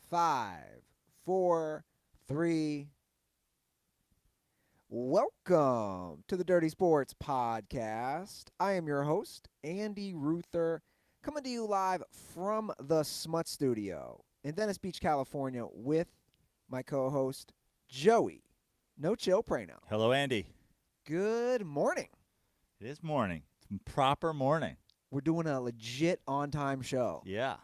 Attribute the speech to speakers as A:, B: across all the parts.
A: 5, 4, 3. Welcome to the Dirty Sports Podcast. I am your host, Andy Ruther, coming to you live from the Smut Studio in Venice Beach, California, with my co-host, Joey. No chill, Prano.
B: Hello, Andy.
A: Good morning.
B: It is morning. It's proper morning.
A: We're doing a legit on-time show.
B: Yeah.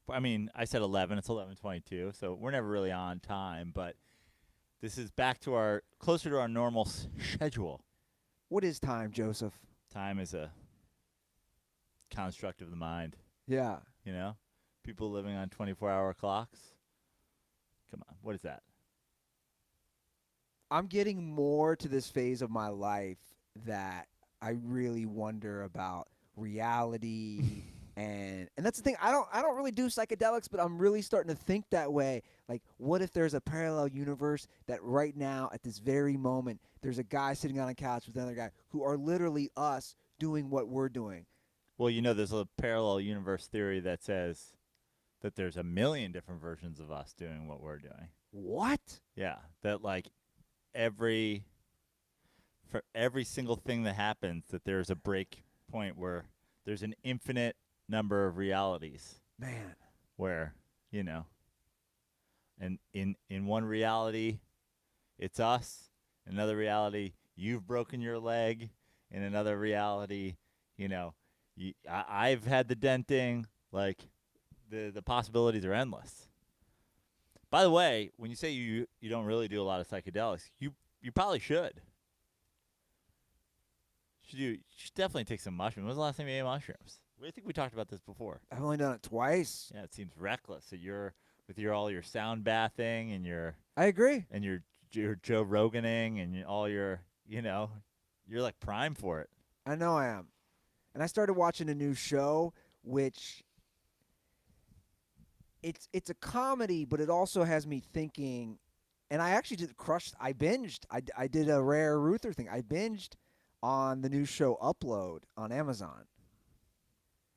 B: I mean, I said 11. It's 11:22, so we're never really on time, but this is back to closer to our normal schedule.
A: What is time, Joseph?
B: Time is a construct of the mind,
A: Yeah.
B: you know? People living on 24-hour clocks. Come on. What is that?
A: I'm getting more to this phase of my life that I really wonder about reality and that's the thing. I don't really do psychedelics, but I'm really starting to think that way. Like, what if there's a parallel universe that right now at this very moment there's a guy sitting on a couch with another guy who are literally us doing what we're doing?
B: Well, you know, there's a parallel universe theory that says that there's a million different versions of us doing what we're doing.
A: What?
B: Yeah, that like for every single thing that happens, that there's a break point where there's an infinite number of realities.
A: Man.
B: Where, you know, and in one reality, it's us. In another reality, you've broken your leg. In another reality, you know, I've had the denting. Like, the possibilities are endless. By the way, when you say you don't really do a lot of psychedelics, you probably should. You should definitely take some mushrooms. When was the last time you ate mushrooms? I think we talked about this before.
A: I've only done it twice.
B: Yeah, it seems reckless that you're with all your sound bathing and
A: I agree.
B: and your Joe Roganing and all your, you know, you're like prime for it.
A: I know I am. And I started watching a new show, which it's a comedy, but it also has me thinking. And I actually I binged. I did a rare Ruther thing. I binged on the new show Upload on Amazon.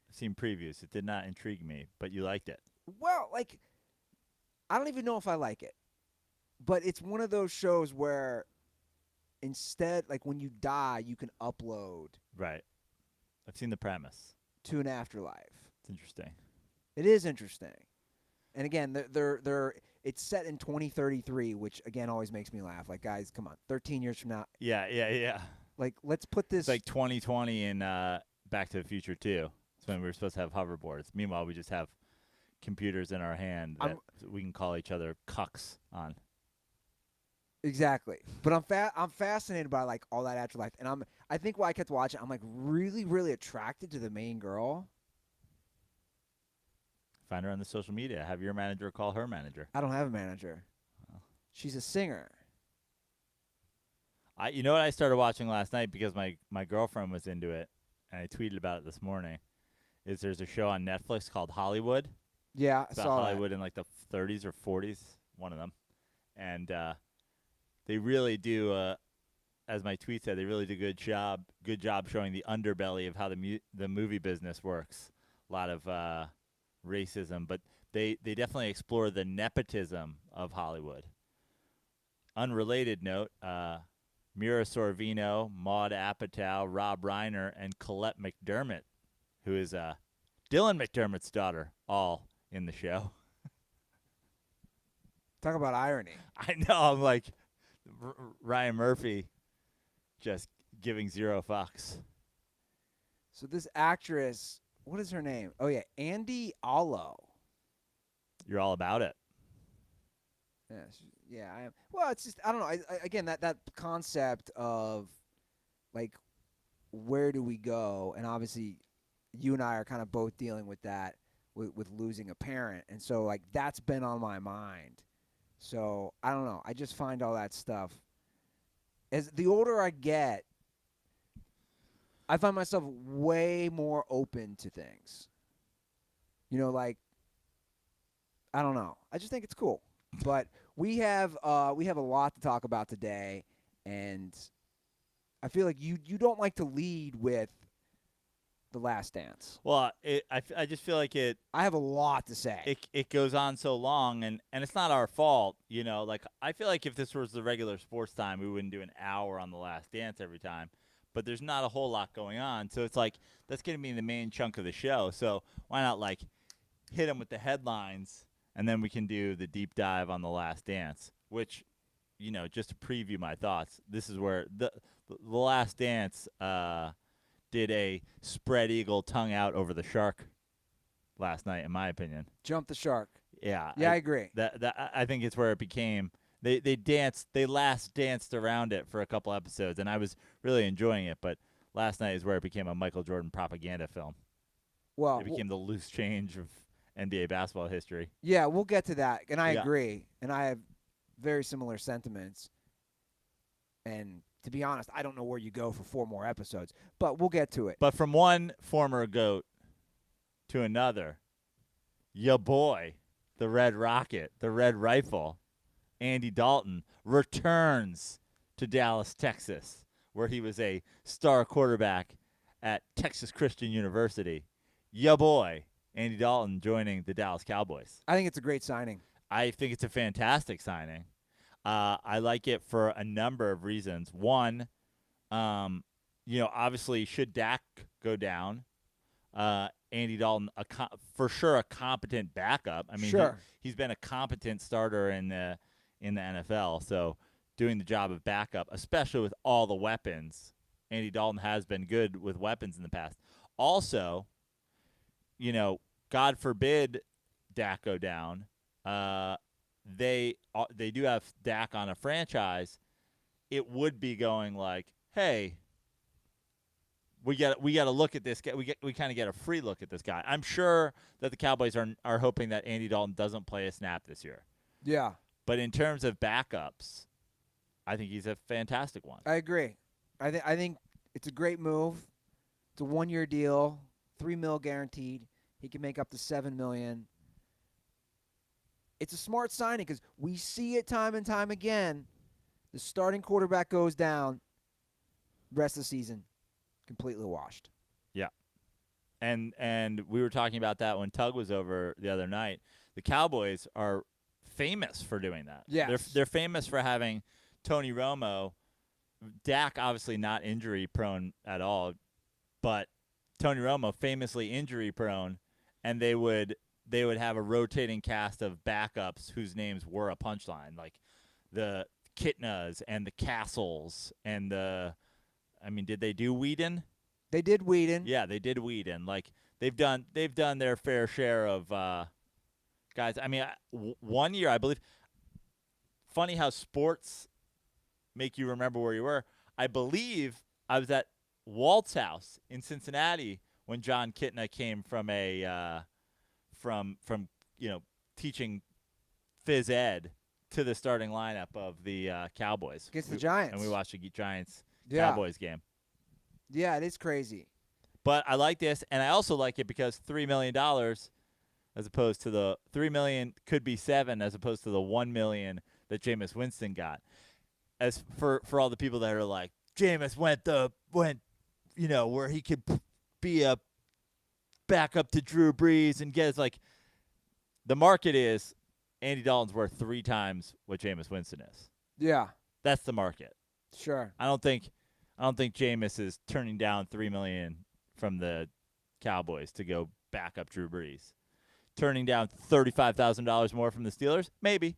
B: I've seen previews. It did not intrigue me, but you liked it.
A: Well, like, I don't even know if I like it. But it's one of those shows where instead, like, when you die, you can upload
B: Right. I've seen the premise.
A: to an afterlife.
B: It's interesting.
A: It is interesting. And again, it's set in 2033, which again always makes me laugh. Like, guys, come on, 13 years from now.
B: Yeah.
A: Like, let's put this.
B: It's like 2020 in Back to the Future 2. It's when we were supposed to have hoverboards. Meanwhile, we just have computers in our hand that we can call each other cucks on.
A: Exactly. But I'm fascinated by, like, all that afterlife, and I think why I kept watching, I'm like really, really attracted to the main girl.
B: Find her on the social media. Have your manager call her manager.
A: I don't have a manager.
B: Oh.
A: She's a singer.
B: You know what I started watching last night because my girlfriend was into it, and I tweeted about it this morning. There's a show on Netflix called Hollywood.
A: Yeah,
B: It's about Hollywood in like the 30s or 40s, one of them, and they really do. As my tweet said, they really do good job showing the underbelly of how the movie business works. A lot of racism, but they definitely explore the nepotism of Hollywood. Unrelated note, Mira Sorvino, Maude Apatow, Rob Reiner, and Colette McDermott, who is Dylan McDermott's daughter, all in the show.
A: Talk about irony.
B: I know, I'm like Ryan Murphy just giving zero fucks.
A: So this actress, what is her name? Oh, yeah, Andy Allo.
B: You're all about it.
A: Yeah, I am. Well, it's just, I don't know. Again, that concept of, like, where do we go? And obviously, you and I are kind of both dealing with that, with losing a parent. And so, like, that's been on my mind. So, I don't know. I just find all that stuff. As the older I get, I find myself way more open to things. You know, like, I don't know. I just think it's cool. But we have a lot to talk about today, and I feel like you don't like to lead with The Last Dance?
B: Well, I just feel like
A: I have a lot to say.
B: it goes on so long, and it's not our fault, you know. Like, I feel like if this was the regular sports time, we wouldn't do an hour on The Last Dance every time. But there's not a whole lot going on, so it's like that's going to be the main chunk of the show. So why not like hit them with the headlines, and then we can do the deep dive on The Last Dance, which, you know, just to preview my thoughts, this is where the Last Dance did a spread eagle tongue out over the shark last night, in my opinion.
A: Jump the shark.
B: Yeah,
A: I agree.
B: I think it's where it became. They last danced around it for a couple episodes, and I was really enjoying it. But last night is where it became a Michael Jordan propaganda film.
A: Well,
B: It became the loose change of NBA basketball history.
A: yeah, we'll get to that, and I
B: Yeah.
A: agree, and I have very similar sentiments. And to be honest, I don't know where you go for 4 more episodes, but we'll get to it.
B: But from one former GOAT to another, ya boy, the Red Rocket, the Red Rifle, Andy Dalton, returns to Dallas, Texas, where he was a star quarterback at Texas Christian University. Ya boy, Andy Dalton joining the Dallas Cowboys.
A: I think it's a great signing.
B: I think it's a fantastic signing. I like it for a number of reasons. One, you know, obviously, should Dak go down, Andy Dalton, for sure, a competent backup. I mean,
A: Sure.
B: he's been a competent starter in the NFL. So doing the job of backup, especially with all the weapons, Andy Dalton has been good with weapons in the past. Also, you know, God forbid Dak go down. They do have Dak on a franchise. It would be going like, hey, we got to look at this guy. We kind of get a free look at this guy. I'm sure that the Cowboys are hoping that Andy Dalton doesn't play a snap this year.
A: Yeah,
B: But in terms of backups, I think he's a fantastic one.
A: I agree. I think it's a great move. It's a 1-year deal, $3 million guaranteed. He can make up to $7 million. It's a smart signing because we see it time and time again. The starting quarterback goes down. Rest of the season, completely washed.
B: Yeah. And we were talking about that when Tug was over the other night. The Cowboys are famous for doing that.
A: Yes.
B: They're famous for having Tony Romo, Dak obviously not injury prone at all, but Tony Romo famously injury prone, and they would have a rotating cast of backups whose names were a punchline, like the Kitnas and the Castles and did they do Whedon?
A: They did Whedon.
B: Yeah, they did Whedon. Like they've done their fair share of guys. I mean, 1 year I believe. Funny how sports make you remember where you were. I believe I was at Walt's house in Cincinnati when John Kitna came from from teaching phys ed to the starting lineup of the Cowboys
A: Against the Giants.
B: and we watched the Giants
A: Yeah.
B: Cowboys game.
A: Yeah, it is crazy.
B: But I like this, and I also like it because $3 million, as opposed to the $3 million could be $7 million, as opposed to the $1 million that Jameis Winston got. As for all the people that are like, Jameis went where he could be a backup to Drew Brees and get, it's like the market is Andy Dalton's worth 3 times what Jameis Winston is.
A: Yeah,
B: That's the market.
A: sure.
B: I don't think Jameis is turning down $3 million from the Cowboys to go back up Drew Brees. Turning down $35,000 more from the Steelers? Maybe.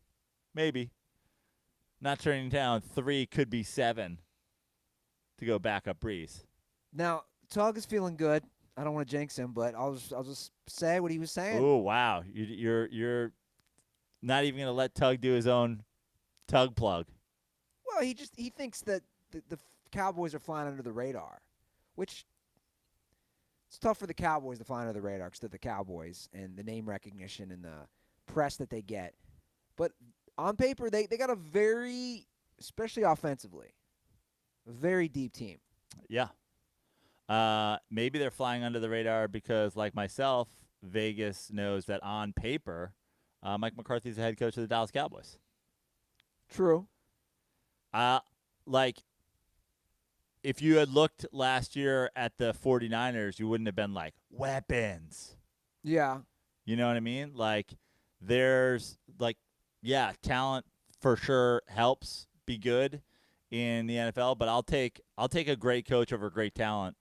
B: Not turning down 3, could be 7 to go back up Brees.
A: Now, Tug is feeling good. I don't want to jinx him, but I'll just say what he was saying.
B: Oh wow, you're not even gonna let Tug do his own Tug plug.
A: Well, he thinks that the Cowboys are flying under the radar, which it's tough for the Cowboys to fly under the radar because they're the Cowboys and the name recognition and the press that they get. But on paper, they got a very, especially offensively, a very deep team.
B: Yeah. Maybe they're flying under the radar because, like myself, Vegas knows that on paper, Mike McCarthy is the head coach of the Dallas Cowboys.
A: True.
B: Like if you had looked last year at the 49ers, you wouldn't have been like, weapons.
A: Yeah.
B: You know what I mean? Like, there's, like, yeah, talent for sure helps be good in the NFL, but I'll take a great coach over great talent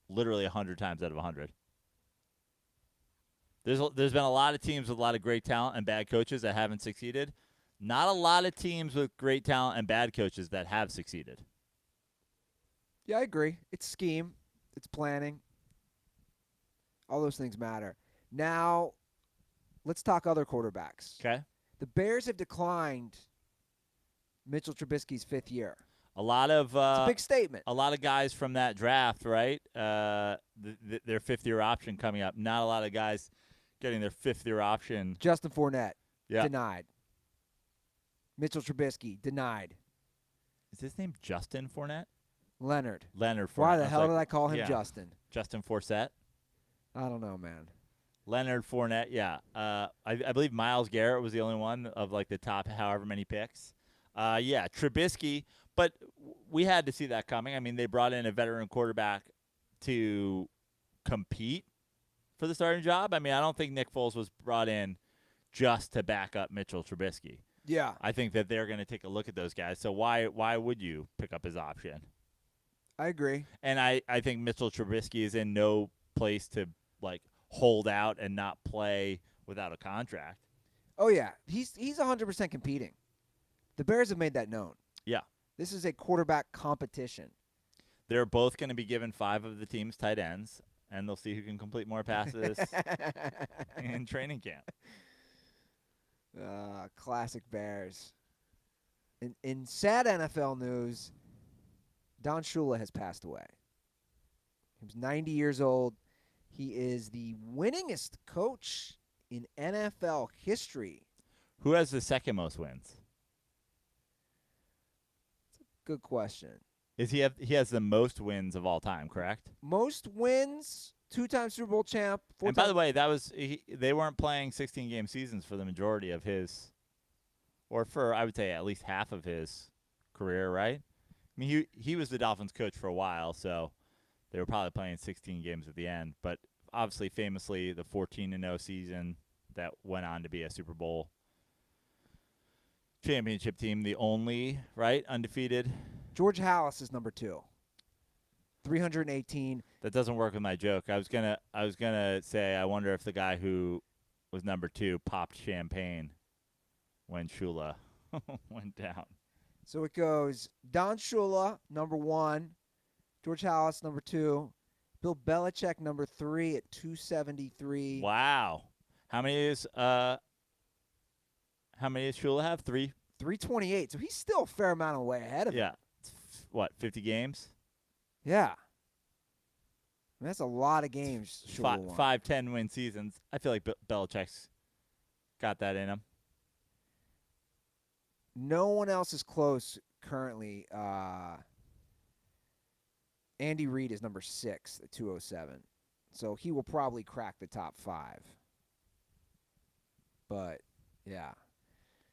B: literally 100 times out of 100. There's been a lot of teams with a lot of great talent and bad coaches that haven't succeeded. Not a lot of teams with great talent and bad coaches that have succeeded.
A: Yeah, I agree. It's scheme. It's planning. All those things matter. Now, let's talk other quarterbacks.
B: Okay.
A: The Bears have declined Mitchell Trubisky's 5th year.
B: A lot of
A: It's a big statement.
B: a lot of guys from that draft, right? Their 5th-year option coming up. Not a lot of guys getting their 5th-year option.
A: Justin Fournette,
B: Yeah.
A: denied. Mitchell Trubisky, denied.
B: Is his name Justin Fournette?
A: Leonard
B: Leonard Fournette.
A: Why the hell did I call him
B: yeah.
A: Justin?
B: Justin Forsett?
A: I don't know, man.
B: Leonard Fournette, yeah. I believe Myles Garrett was the only one of, like, the top however many picks. Yeah, Trubisky, but we had to see that coming. I mean, they brought in a veteran quarterback to compete for the starting job. I mean, I don't think Nick Foles was brought in just to back up Mitchell Trubisky.
A: Yeah.
B: I think that they're going to take a look at those guys. So why would you pick up his option?
A: I agree.
B: And I think Mitchell Trubisky is in no place to, like, hold out and not play without a contract.
A: Oh, yeah. He's 100% competing. The Bears have made that known.
B: Yeah.
A: This is a quarterback competition.
B: They're both going to be given 5 of the team's tight ends, and they'll see who can complete more passes in training camp.
A: Classic Bears. In sad NFL news, Don Shula has passed away. He was 90 years old. He is the winningest coach in NFL history.
B: Who has the second most wins?
A: Good question.
B: He has the most wins of all time, correct?
A: Most wins, 2-time Super Bowl champ.
B: And by the way, they weren't playing 16-game seasons for the majority of his, or for, I would say, at least half of his career, right? I mean, he was the Dolphins coach for a while, so they were probably playing 16 games at the end. But obviously, famously, the 14-0 season that went on to be a Super Bowl championship team, the only, right, undefeated.
A: George Halas is number 2. 318.
B: That doesn't work with my joke. I was gonna say I wonder if the guy who was number 2 popped champagne when Shula went down.
A: So it goes Don Shula, number 1. George Halas, number 2. Bill Belichick, number 3 at 273.
B: Wow. How many does Shula have? 3?
A: 328. So he's still a fair amount of way ahead of him.
B: Yeah. What, 50 games?
A: Yeah. I mean, that's a lot of games. Shula won.
B: 5 10-win seasons. I feel like Belichick's got that in him.
A: No one else is close currently. Andy Reid is number 6 at 207. So he will probably crack the top 5. But, yeah.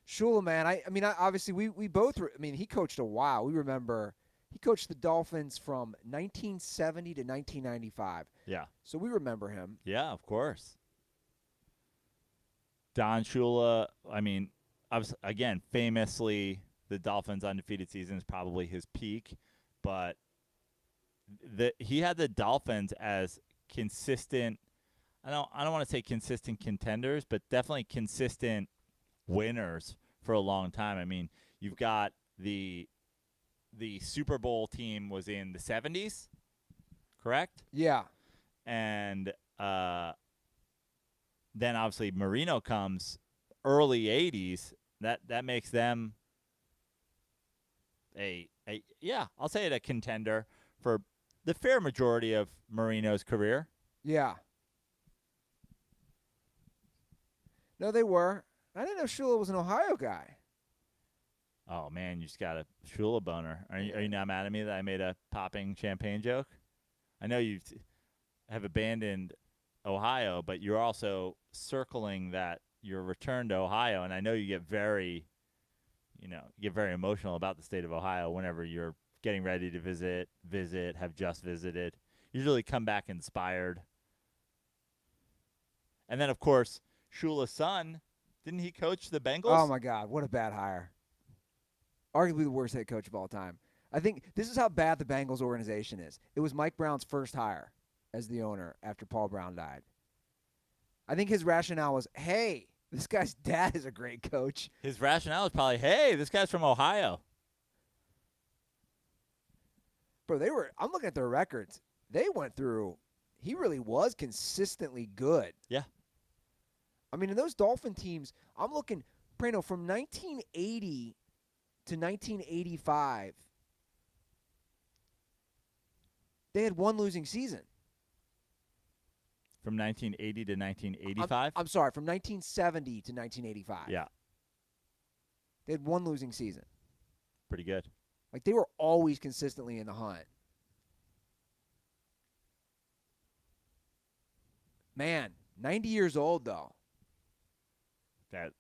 A: Shula, man, I mean, obviously we both, he coached a while. We remember he coached the Dolphins from 1970 to 1995.
B: Yeah.
A: So we remember him.
B: Yeah, of course. Don Shula, I mean, again, famously, the Dolphins' undefeated season is probably his peak, but he had the Dolphins as consistent. I don't want to say consistent contenders, but definitely consistent winners for a long time. I mean, you've got the Super Bowl team was in the 70s, correct?
A: Yeah.
B: And then obviously Marino comes early 80s. That makes them I'll say it, a contender for the fair majority of Marino's career.
A: Yeah. No, they were. I didn't know Shula was an Ohio guy.
B: Oh man, you just got a Shula boner. Are you not mad at me that I made a popping champagne joke? I know you have abandoned Ohio, but you're also circling that your return to Ohio, and I know you get very emotional about the state of Ohio whenever your getting ready to visit, have just visited. Usually come back inspired. And then, of course, Shula's son, didn't he coach the Bengals?
A: Oh, my God. What a bad hire. Arguably the worst head coach of all time. I think this is how bad the Bengals organization is. It was Mike Brown's first hire as the owner after Paul Brown died. I think his rationale was, hey, this guy's dad is a great coach.
B: His rationale is probably, hey, this guy's from Ohio.
A: Bro, I'm looking at their records. They went through, he really was consistently good.
B: Yeah.
A: I mean, in those Dolphin teams, I'm looking, Prano, from 1980 to 1985, they had one losing season.
B: From 1980 to 1985?
A: I'm sorry, from 1970 to 1985.
B: Yeah.
A: They had one losing season.
B: Pretty good.
A: Like, they were always consistently in the hunt. Man, 90 years old, though.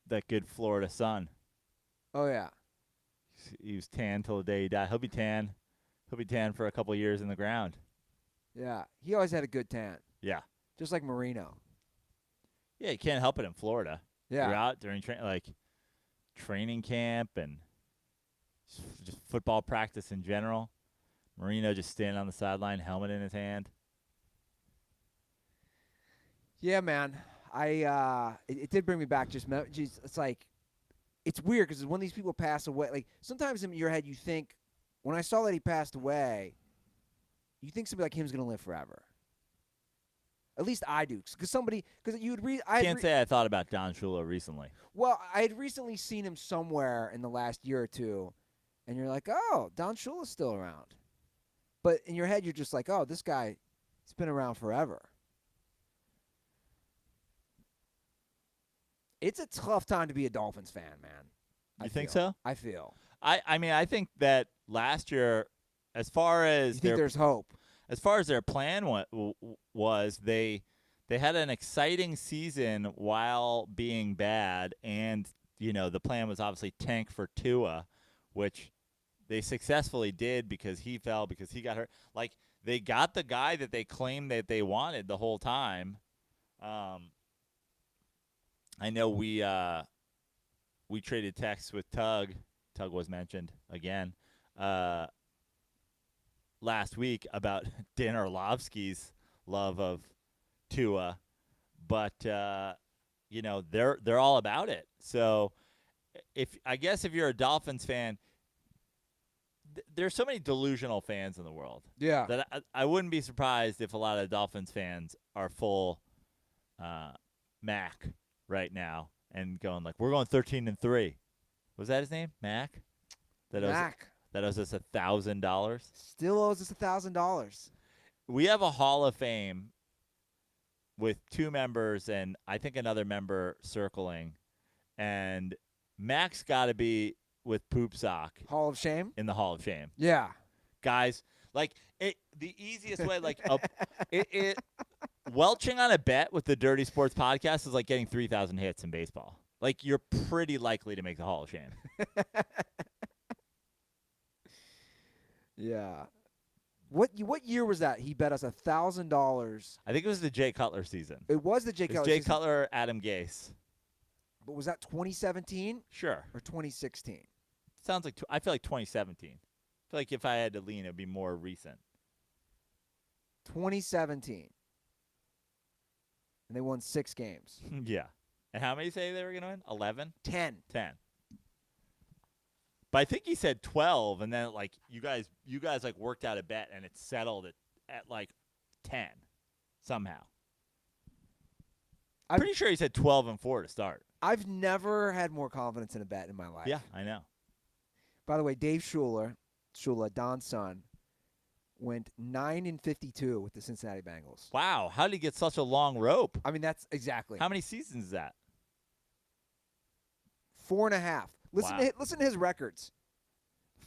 B: That good Florida sun.
A: Oh, yeah.
B: He was tan till the day he died. He'll be tan. He'll be tan for a couple of years in the ground.
A: Yeah. He always had a good tan.
B: Yeah.
A: Just like Marino.
B: Yeah, you can't help it in Florida.
A: Yeah.
B: You're out during training camp and just football practice in general. Marino just standing on the sideline, helmet in his hand.
A: Yeah, man. It did bring me back. It's like, it's weird because when these people pass away, like sometimes in your head you think, when I saw that he passed away, you think somebody like him is going to live forever. At least I do, because you would read.
B: Can't say I thought about Don Shula recently.
A: Well, I had recently seen him somewhere in the last year or two, and you're like, oh, Don Shula's still around. But in your head, you're just like, oh, this guy, he's been around forever. It's a tough time to be a Dolphins fan, man.
B: You think so?
A: I feel.
B: I mean, I think that last year, as far as
A: you think there's hope.
B: As far as their plan was, they had an exciting season while being bad, and the plan was obviously tank for Tua, which they successfully did because he got hurt. Like, they got the guy that they claimed that they wanted the whole time. I know we traded texts with Tug. Tug was mentioned again last week about Dan Orlovsky's love of Tua, but they're all about it. So if you're a Dolphins fan, there's so many delusional fans in the world.
A: Yeah.
B: That I wouldn't be surprised if a lot of Dolphins fans are full Mac right now and going like, we're going 13-3. Was that his name? Mac?
A: Mac.
B: That owes us $1,000.
A: Still owes us $1,000.
B: We have a Hall of Fame with 2 members and I think another member circling, and Mac's got to be with Poop Sock.
A: Hall of Shame?
B: In the Hall of Shame.
A: Yeah.
B: Guys, like the easiest way, like welching on a bet with the Dirty Sports Podcast is like getting 3,000 hits in baseball. Like, you're pretty likely to make the Hall of Shame.
A: Yeah. What year was that? He bet us $1,000.
B: I think it was the Jay Cutler season.
A: It was the Jay Cutler
B: Jay
A: season.
B: Cutler, Adam Gase.
A: But was that 2017?
B: Sure.
A: Or 2016?
B: Sounds like I feel like 2017. I feel like if I had to lean, it would be more recent.
A: 2017. And they won 6 games.
B: Yeah. And how many say they were going to win? 11?
A: 10.
B: 10. But I think he said 12, and then like you guys like worked out a bet, and it settled at like 10 somehow. I'm pretty sure he said 12-4 to start.
A: I've never had more confidence in a bet in my life.
B: Yeah, I know.
A: By the way, Dave Shula, Don's son, went 9-52 with the Cincinnati Bengals.
B: Wow, how did he get such a long rope?
A: I mean, that's exactly.
B: How many seasons is that?
A: 4.5. Listen,
B: wow.
A: Listen to his records: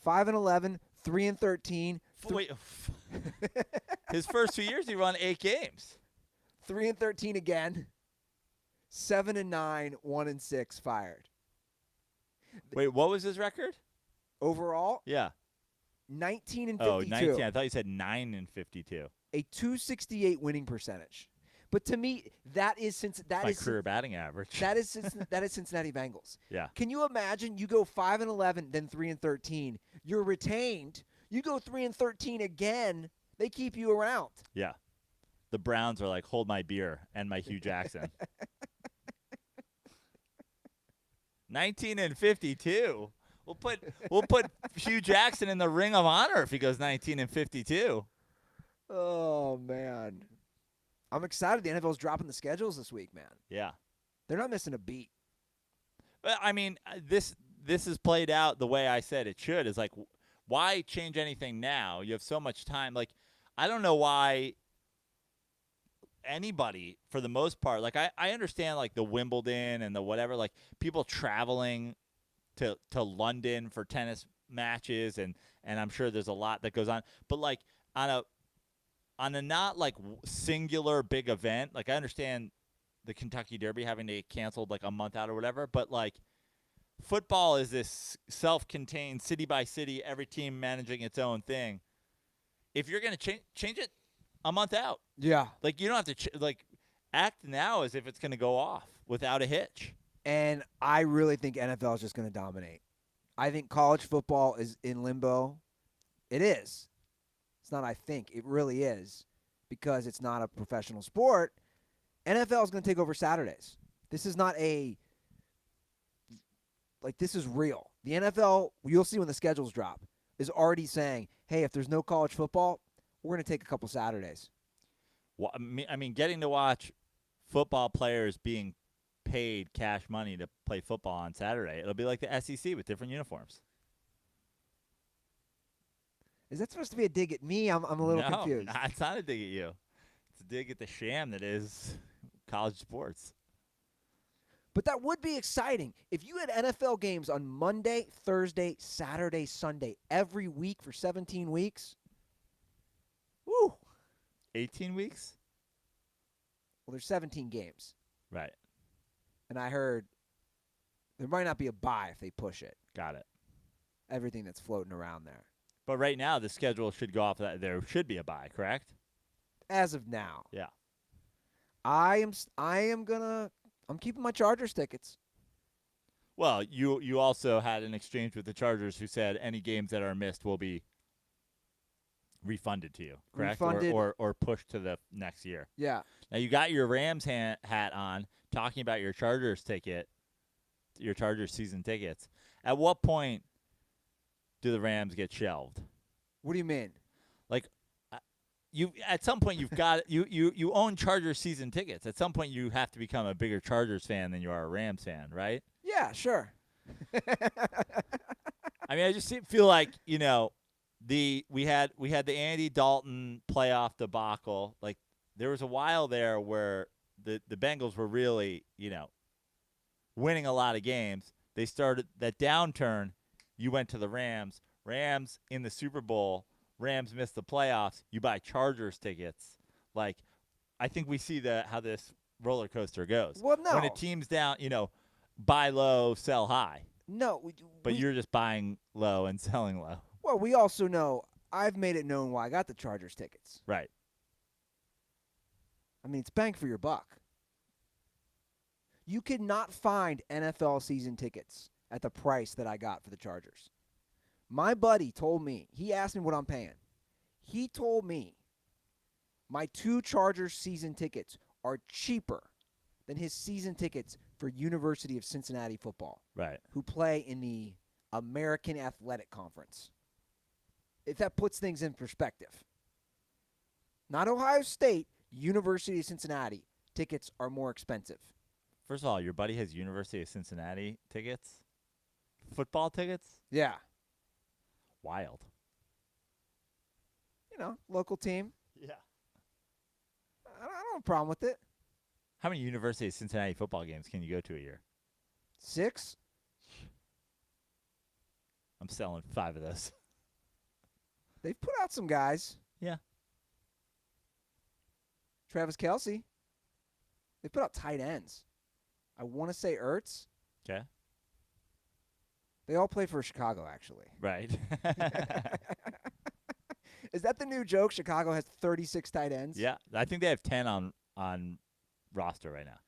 A: 5-11, 3-13.
B: Wait, his first 2 years he won 8 games.
A: 3-13 again. 7-9, 1-6 fired.
B: Wait, what was his record
A: overall?
B: Yeah,
A: 19 and
B: Oh,
A: 52.
B: 19. I thought you said 9 and 52.
A: A 268 winning percentage. But to me, that is
B: My career batting average.
A: that is Cincinnati Bengals.
B: Yeah.
A: Can you imagine? You go 5-11, then 3-13. You're retained. You go 3-13 again. They keep you around.
B: Yeah. The Browns are like, hold my beer and my Hugh Jackson. 19 and 52. We'll put Hugh Jackson in the Ring of Honor if he goes 19 and 52.
A: Oh man, I'm excited. The NFL's dropping the schedules this week, man.
B: Yeah.
A: They're not missing a beat.
B: But I mean, this is played out the way I said it should. Is like, why change anything now? You have so much time. Like, I don't know why anybody, for the most part, like I understand like the Wimbledon and the whatever, like people traveling to London for tennis matches, and I'm sure there's a lot that goes on. But like on a not like singular big event, like I understand the Kentucky Derby having to get canceled like a month out or whatever, but like football is this self-contained city by city, every team managing its own thing. If you're going to change it a month out.
A: Yeah.
B: Like you don't have to act now as if it's going to go off without a hitch.
A: And I really think NFL is just going to dominate. I think college football is in limbo. It is. It's not I think. It really is, because it's not a professional sport. NFL is going to take over Saturdays. This is not this is real. The NFL, you'll see when the schedules drop, is already saying, hey, if there's no college football, we're going to take a couple Saturdays.
B: Well, I mean, getting to watch football players being paid cash money to play football on Saturday, it'll be like the SEC with different uniforms.
A: Is that supposed to be a dig at me? I'm a little confused.
B: No, it's not a dig at you. It's a dig at the sham that is college sports.
A: But that would be exciting. If you had NFL games on Monday, Thursday, Saturday, Sunday, every week for 17 weeks, woo.
B: 18 weeks?
A: Well, there's 17 games.
B: Right.
A: And I heard there might not be a bye if they push it.
B: Got it.
A: Everything that's floating around there.
B: But right now, the schedule should go off that there should be a bye, correct?
A: As of now.
B: Yeah.
A: I'm keeping my Chargers tickets.
B: Well, you also had an exchange with the Chargers who said any games that are missed will be refunded to you, correct?
A: Refunded.
B: Or pushed to the next year.
A: Yeah.
B: Now, you got your Rams hat on, talking about your Chargers ticket, your Chargers season tickets. At what point do the Rams get shelved?
A: What do you mean?
B: Like, you at some point you've got you own Chargers season tickets. At some point you have to become a bigger Chargers fan than you are a Rams fan, right?
A: Yeah, sure.
B: I mean, I just feel like, we had the Andy Dalton playoff debacle. Like, there was a while there where the Bengals were really, winning a lot of games. They started that downturn. You went to the Rams. Rams in the Super Bowl. Rams missed the playoffs. You buy Chargers tickets. Like, I think we see how this roller coaster goes.
A: Well, no.
B: When a team's down, buy low, sell high.
A: No.
B: But you're just buying low and selling low.
A: Well, we also know I've made it known why I got the Chargers tickets.
B: Right.
A: I mean, it's bang for your buck. You could not find NFL season tickets at the price that I got for the Chargers. My buddy told me, he asked me what I'm paying. He told me my 2 Chargers season tickets are cheaper than his season tickets for University of Cincinnati football.
B: Right.
A: Who play in the American Athletic Conference. If that puts things in perspective. Not Ohio State, University of Cincinnati tickets are more expensive.
B: First of all, your buddy has University of Cincinnati tickets? Football tickets?
A: Yeah.
B: Wild.
A: Local team.
B: Yeah.
A: I don't have a problem with it.
B: How many University of Cincinnati football games can you go to a year?
A: 6?
B: I'm selling 5 of those.
A: They've put out some guys.
B: Yeah.
A: Travis Kelce. They put out tight ends. I want to say Ertz.
B: Okay.
A: They all play for Chicago, actually.
B: Right.
A: Is that the new joke? Chicago has 36 tight ends.
B: Yeah, I think they have 10 on roster right now.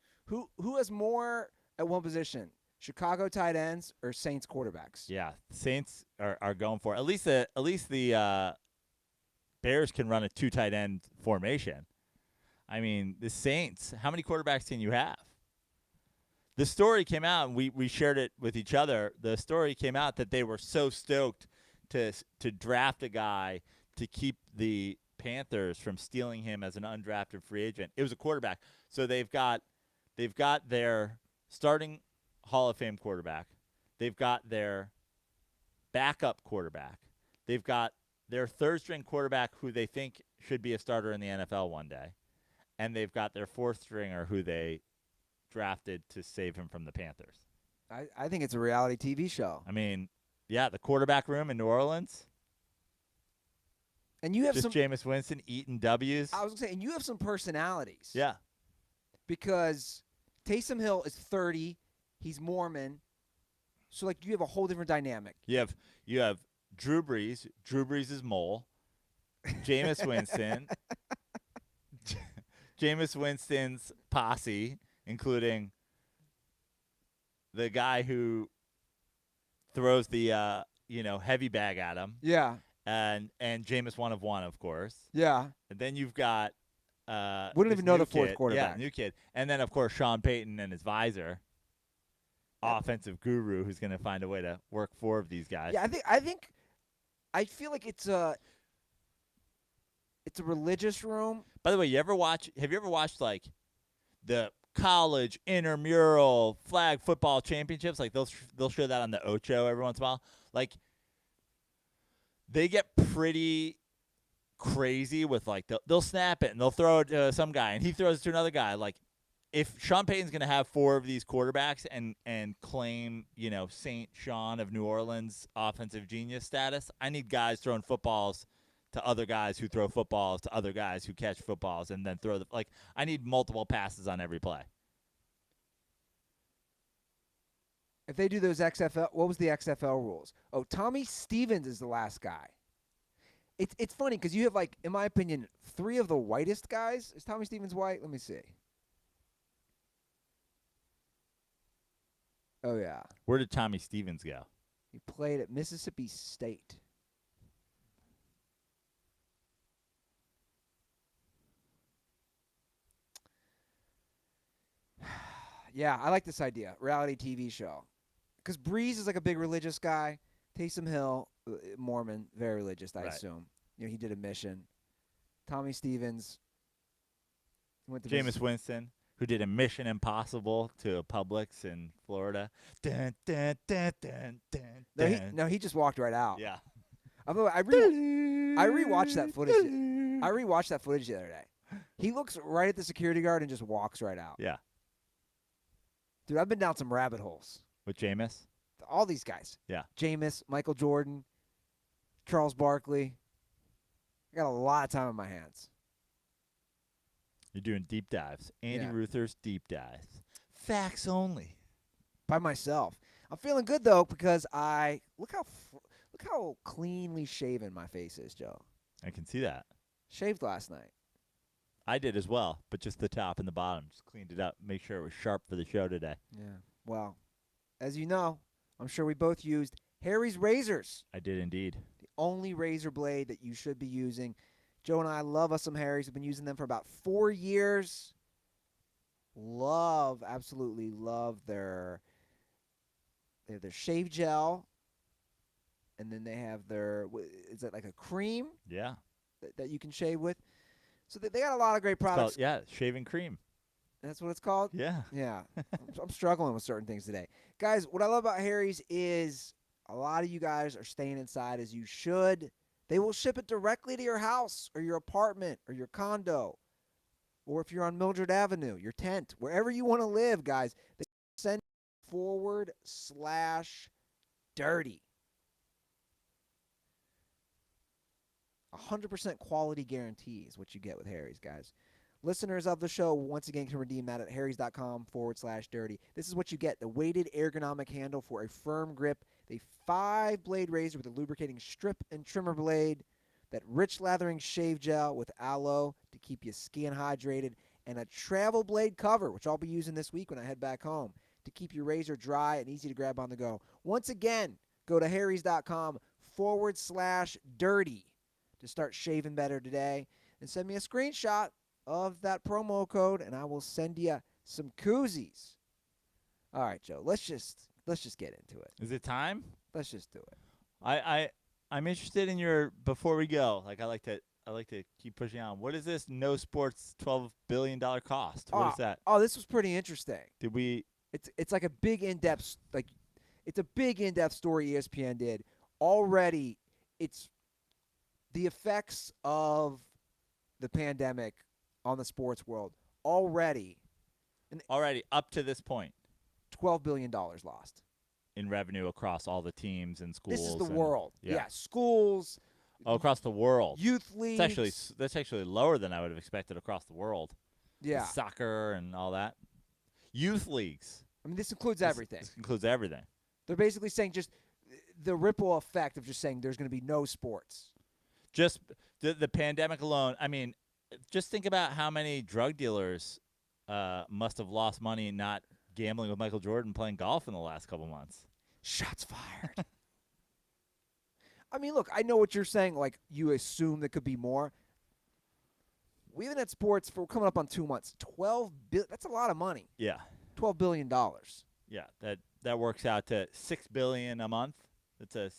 A: Who has more at one position? Chicago tight ends or Saints quarterbacks?
B: Yeah, Saints are going for it. At least the Bears can run a 2 tight end formation. I mean, the Saints, how many quarterbacks can you have? The story came out, and we shared it with each other. The story came out that they were so stoked to draft a guy to keep the Panthers from stealing him as an undrafted free agent. It was a quarterback. So they've got their starting Hall of Fame quarterback. They've got their backup quarterback. They've got their third-string quarterback who they think should be a starter in the NFL one day. And they've got their fourth-stringer who they drafted to save him from the Panthers.
A: I think it's a reality TV show.
B: I mean, yeah, the quarterback room in New Orleans.
A: And you have
B: just
A: some
B: Jameis Winston eating W's.
A: I was going to say, and you have some personalities.
B: Yeah.
A: Because Taysom Hill is 30. He's Mormon. So, like, you have a whole different dynamic.
B: You have Drew Brees. Drew Brees is mole. Jameis Winston. Jameis Winston's posse, including the guy who throws the heavy bag at him.
A: Yeah.
B: And Jameis one of one, of course.
A: Yeah.
B: And then you've got
A: wouldn't even know the fourth
B: kid.
A: quarterback.
B: Yeah, new kid. And then of course Sean Payton and his visor, offensive guru, who's going to find a way to work 4 of these guys.
A: Yeah, I feel like it's a religious room.
B: By the way, have you ever watched like the college intramural flag football championships? Like they'll show that on the Ocho every once in a while. Like they get pretty crazy with like they'll snap it and they'll throw it to some guy and he throws it to another guy. Like if Sean Payton's going to have 4 of these quarterbacks and claim, Saint Sean of New Orleans offensive genius status, I need guys throwing footballs to other guys who throw footballs to other guys who catch footballs and then throw I need multiple passes on every play.
A: If they do those XFL, what was the XFL rules? Oh, Tommy Stevens is the last guy. It's funny because you have, like, in my opinion, 3 of the whitest guys. Is Tommy Stevens white? Let me see. Oh, yeah.
B: Where did Tommy Stevens go?
A: He played at Mississippi State. Yeah, I like this idea. Reality TV show. Because Breeze is like a big religious guy. Taysom Hill, Mormon, very religious, I assume. He did a mission. Tommy Stevens went to
B: Jameis Winston, who did a Mission Impossible to Publix in Florida. Dun, dun, dun, dun, dun, dun.
A: No, he just walked right out.
B: Yeah.
A: I rewatched that footage. I rewatched that footage the other day. He looks right at the security guard and just walks right out.
B: Yeah.
A: Dude, I've been down some rabbit holes.
B: With Jameis?
A: All these guys.
B: Yeah.
A: Jameis, Michael Jordan, Charles Barkley. I got a lot of time on my hands.
B: You're doing deep dives. Andy
A: Yeah.
B: Ruther's deep dives. Facts only.
A: By myself. I'm feeling good though because look how cleanly shaven my face is, Joe.
B: I can see that.
A: Shaved last night.
B: I did as well, but just the top and the bottom. Just cleaned it up. Make sure it was sharp for the show today.
A: Yeah. Well, as you know, I'm sure we both used Harry's razors.
B: I did indeed.
A: The only razor blade that you should be using. Joe and I love us some Harry's. We've been using them for about 4 years. Absolutely love they have their shave gel. And then they have is that like a cream?
B: Yeah.
A: That you can shave with? So they got a lot of great products.
B: Shaving cream.
A: That's what it's called?
B: Yeah.
A: Yeah. I'm struggling with certain things today. Guys, what I love about Harry's is a lot of you guys are staying inside as you should. They will ship it directly to your house or your apartment or your condo. Or if you're on Mildred Avenue, your tent, wherever you want to live, guys. They send /dirty. 100% quality guarantee is what you get with Harry's, guys. Listeners of the show, once again, can redeem that at harrys.com/dirty. This is what you get. The weighted ergonomic handle for a firm grip. The 5-blade razor with a lubricating strip and trimmer blade. that rich lathering shave gel with aloe to keep your skin hydrated, and a travel blade cover, which I'll be using this week when I head back home, to keep your razor dry and easy to grab on the go. Once again, go to harrys.com/dirty to start shaving better today, and send me a screenshot of that promo code, and I will send you some koozies. All right, Joe, let's just get into it.
B: Is it time?
A: Let's just do it.
B: I'm interested in your before we go. Like I like to keep pushing on. What is this no sports $12 billion cost? What is that?
A: Oh, this was pretty interesting.
B: Did we
A: It's like a big in-depth story ESPN did. Already it's the effects of the pandemic on the sports world. Already
B: up to this point
A: $12 billion lost
B: in revenue across all the teams and schools.
A: This is the
B: and,
A: world.
B: Yeah.
A: Yeah, schools.
B: Oh, across the world.
A: Youth leagues.
B: That's actually lower than I would have expected across the world.
A: Yeah.
B: With soccer and all that. Youth leagues.
A: I mean, this includes everything.
B: This includes everything.
A: They're basically saying just the ripple effect of just saying there's going to be no sports.
B: Just the pandemic alone. I mean, just think about how many drug dealers must have lost money not gambling with Michael Jordan playing golf in the last couple months.
A: Shots fired. I mean, look, I know what you're saying. Like, you assume there could be more. We haven't had sports for coming up on 2 months. $12 billion. That's a lot of money.
B: Yeah.
A: $12 billion.
B: Yeah, that works out to $6 billion a month. That's a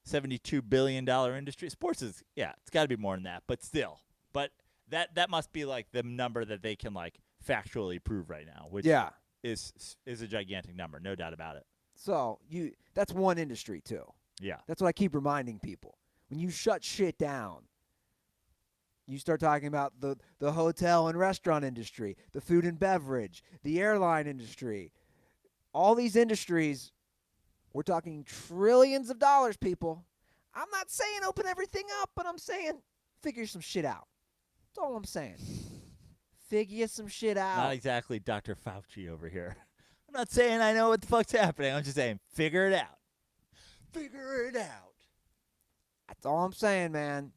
B: $72 billion industry. Sports is it's got to be more than that, but still. But that must be like the number that they can like factually prove right now, which is a gigantic number, no doubt about it.
A: So that's one industry too.
B: Yeah.
A: That's what I keep reminding people. When you shut shit down, you start talking about the hotel and restaurant industry, the food and beverage, the airline industry. All these industries, we're talking trillions of dollars, people. I'm not saying open everything up, but I'm saying figure some shit out. That's all I'm saying. Figure some shit out.
B: Not exactly Dr. Fauci over here. I'm not saying I know what the fuck's happening. I'm just saying figure it out. Figure it out.
A: That's all I'm saying, man.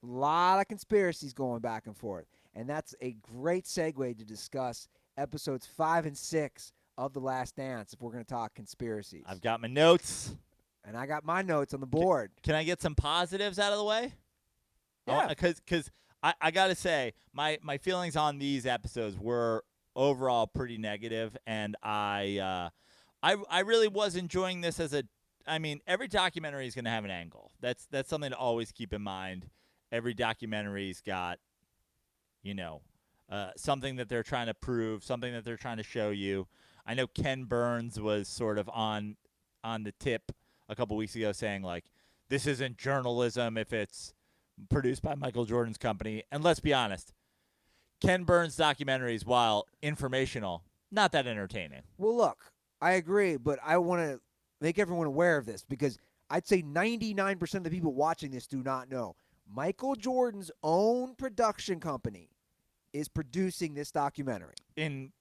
A: A lot of conspiracies going back and forth. And that's a great segue to discuss episodes 5 and 6 of The Last Dance if we're going to talk conspiracies.
B: I've got my notes.
A: And I got my notes on the board.
B: Can I get some positives out of the way?
A: Yeah.
B: Because I got to say, my feelings on these episodes were overall pretty negative, and I really was enjoying this every documentary is going to have an angle. That's something to always keep in mind. Every documentary's got, something that they're trying to prove, something that they're trying to show you. I know Ken Burns was sort of on the tip a couple weeks ago saying, like, this isn't journalism if it's produced by Michael Jordan's company. And let's be honest, Ken Burns' documentaries, while informational, not that entertaining.
A: Well, look, I agree, but I want to make everyone aware of this because I'd say 99% of the people watching this do not know. Michael Jordan's own production company is producing this documentary.
B: In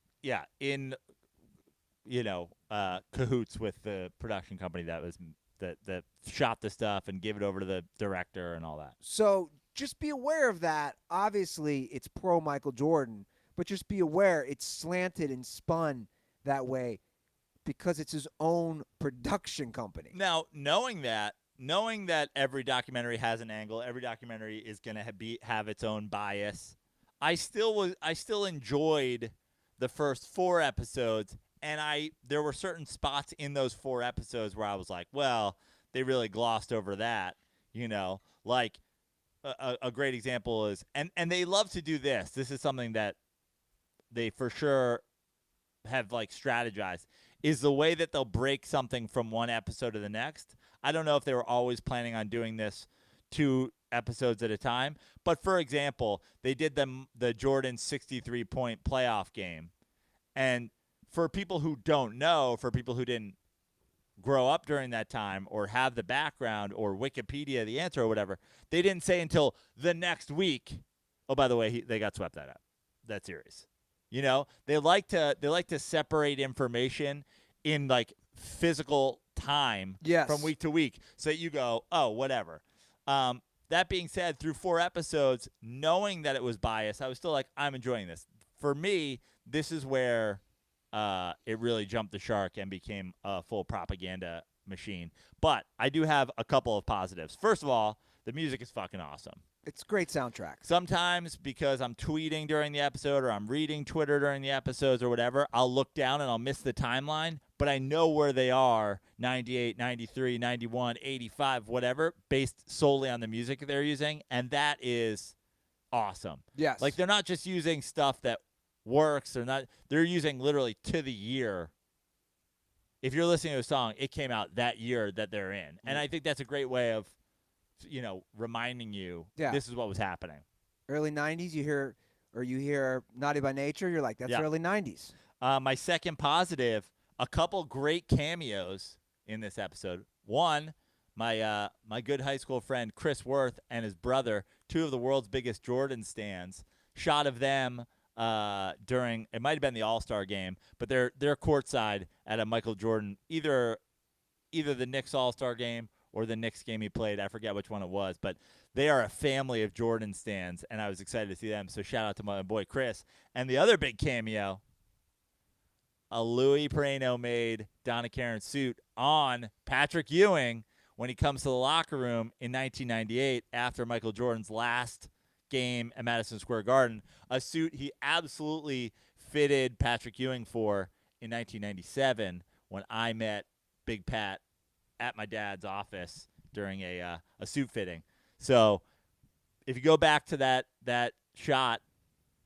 B: cahoots with the production company that shot the stuff and gave it over to the director and all that.
A: So just be aware of that. Obviously, it's pro Michael Jordan, but just be aware it's slanted and spun that way because it's his own production company.
B: Now, knowing that every documentary has an angle, every documentary is going to have its own bias, I still enjoyed the first 4 episodes, and there were certain spots in those 4 episodes where I was like, well, they really glossed over that, like a great example is, and they love to do this. This is something that they for sure have like strategized, is the way that they'll break something from one episode to the next. I don't know if they were always planning on doing this 2 episodes at a time, but for example, they did the Jordan 63-point playoff game. And for people who don't know, for people who didn't grow up during that time or have the background or Wikipedia the answer or whatever, they didn't say until the next week, oh, by the way, they got swept that series. They like to separate information in like physical time
A: Yes.
B: from week to week, so that you go, oh, whatever. That being said, through 4 episodes, knowing that it was biased, I was still like, I'm enjoying this. For me, this is where it really jumped the shark and became a full propaganda machine. But I do have a couple of positives. First of all, the music is fucking awesome.
A: It's a great soundtrack.
B: Sometimes because I'm tweeting during the episode or I'm reading Twitter during the episodes or whatever, I'll look down and I'll miss the timeline, but I know where they are, 98, 93, 91, 85, whatever, based solely on the music they're using, and that is awesome.
A: Yes.
B: Like, they're not just using stuff that works. They're using literally to the year. If you're listening to a song, it came out that year that they're in. And I think that's a great way of, reminding you this is what was happening.
A: Early 90s, you hear Naughty by Nature, you're like, that's early 90s.
B: My second positive, a couple great cameos in this episode. One, my good high school friend Chris Worth and his brother, 2 of the world's biggest Jordan stans, shot of them during, it might have been the All-Star game, but they're courtside at a Michael Jordan, either the Knicks All-Star game or the Knicks game he played. I forget which one it was, but they are a family of Jordan stans, and I was excited to see them. So shout out to my boy Chris. And the other big cameo, a Louis Perino-made Donna Karan suit on Patrick Ewing when he comes to the locker room in 1998 after Michael Jordan's last game at Madison Square Garden, a suit he absolutely fitted Patrick Ewing for in 1997 when I met Big Pat at my dad's office during a suit fitting. So if you go back to that shot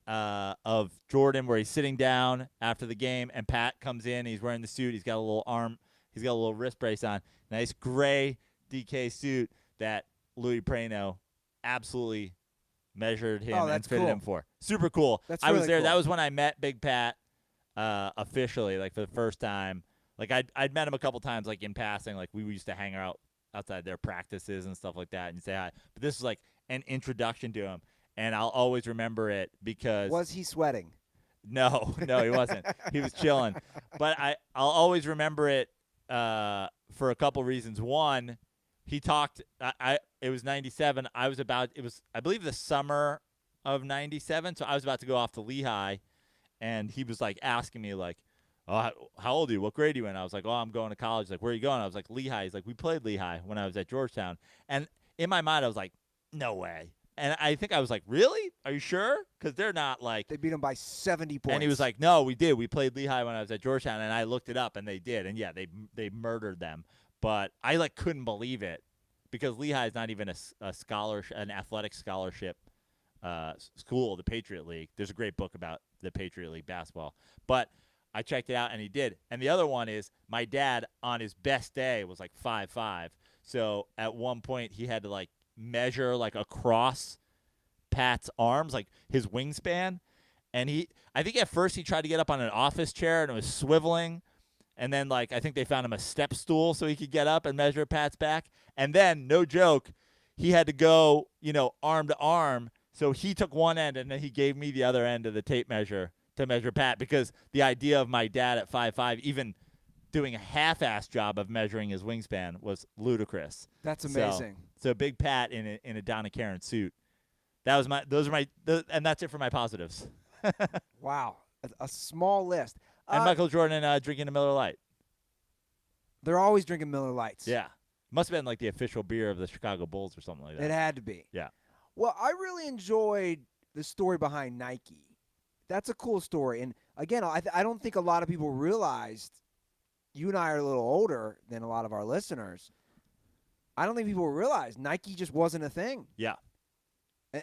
B: of Jordan where he's sitting down after the game and Pat comes in, he's wearing the suit, he's got a little wrist brace on, nice gray DK suit that Louis Prano absolutely measured him and fitted him for. Super cool. I was there. Cool. That was when I met Big Pat officially, like for the first time. Like I'd met him a couple times, like in passing. Like we used to hang out outside their practices and stuff like that, and say hi. But this was like an introduction to him, and I'll always remember it because.
A: Was he sweating?
B: No, he wasn't. He was chilling. But I'll always remember it for a couple reasons. One, he talked. It was 97. I believe the summer of 97. So I was about to go off to Lehigh, and he was like asking me like, "Oh, how old are you? What grade are you in?" I was like, "Oh, I'm going to college." Like, "Where are you going?" I was like, "Lehigh." He's like, "We played Lehigh when I was at Georgetown." And in my mind, I was like, "No way." And I think I was like, "Really? Are you sure?" Because they're not like
A: they beat him by 70 points.
B: And he was like, "No, we did. We played Lehigh when I was at Georgetown." And I looked it up, and they did. And yeah, they murdered them. But I like couldn't believe it because Lehigh is not even a scholarship, an athletic scholarship school, the Patriot League. There's a great book about the Patriot League basketball, but I checked it out, and he did. And the other one is my dad on his best day was like 5'5". So at one point he had to like measure like across Pat's arms, like his wingspan. And I think at first he tried to get up on an office chair and it was swiveling. And then like I think they found him a step stool so he could get up and measure Pat's back. And then, no joke, he had to go, arm to arm. So he took one end and then he gave me the other end of the tape measure to measure Pat, because the idea of my dad at 5'5", even doing a half-assed job of measuring his wingspan, was ludicrous.
A: That's amazing.
B: So Big Pat in a Donna Karan suit. And that's it for my positives.
A: Wow, a small list.
B: And Michael Jordan drinking a Miller Lite.
A: They're always drinking Miller Lites.
B: Yeah, must have been like the official beer of the Chicago Bulls or something like that.
A: It had to be.
B: Yeah.
A: Well, I really enjoyed the story behind Nike. That's a cool story. And, again, I don't think a lot of people realized, you and I are a little older than a lot of our listeners, I don't think people realized Nike just wasn't a thing.
B: Yeah.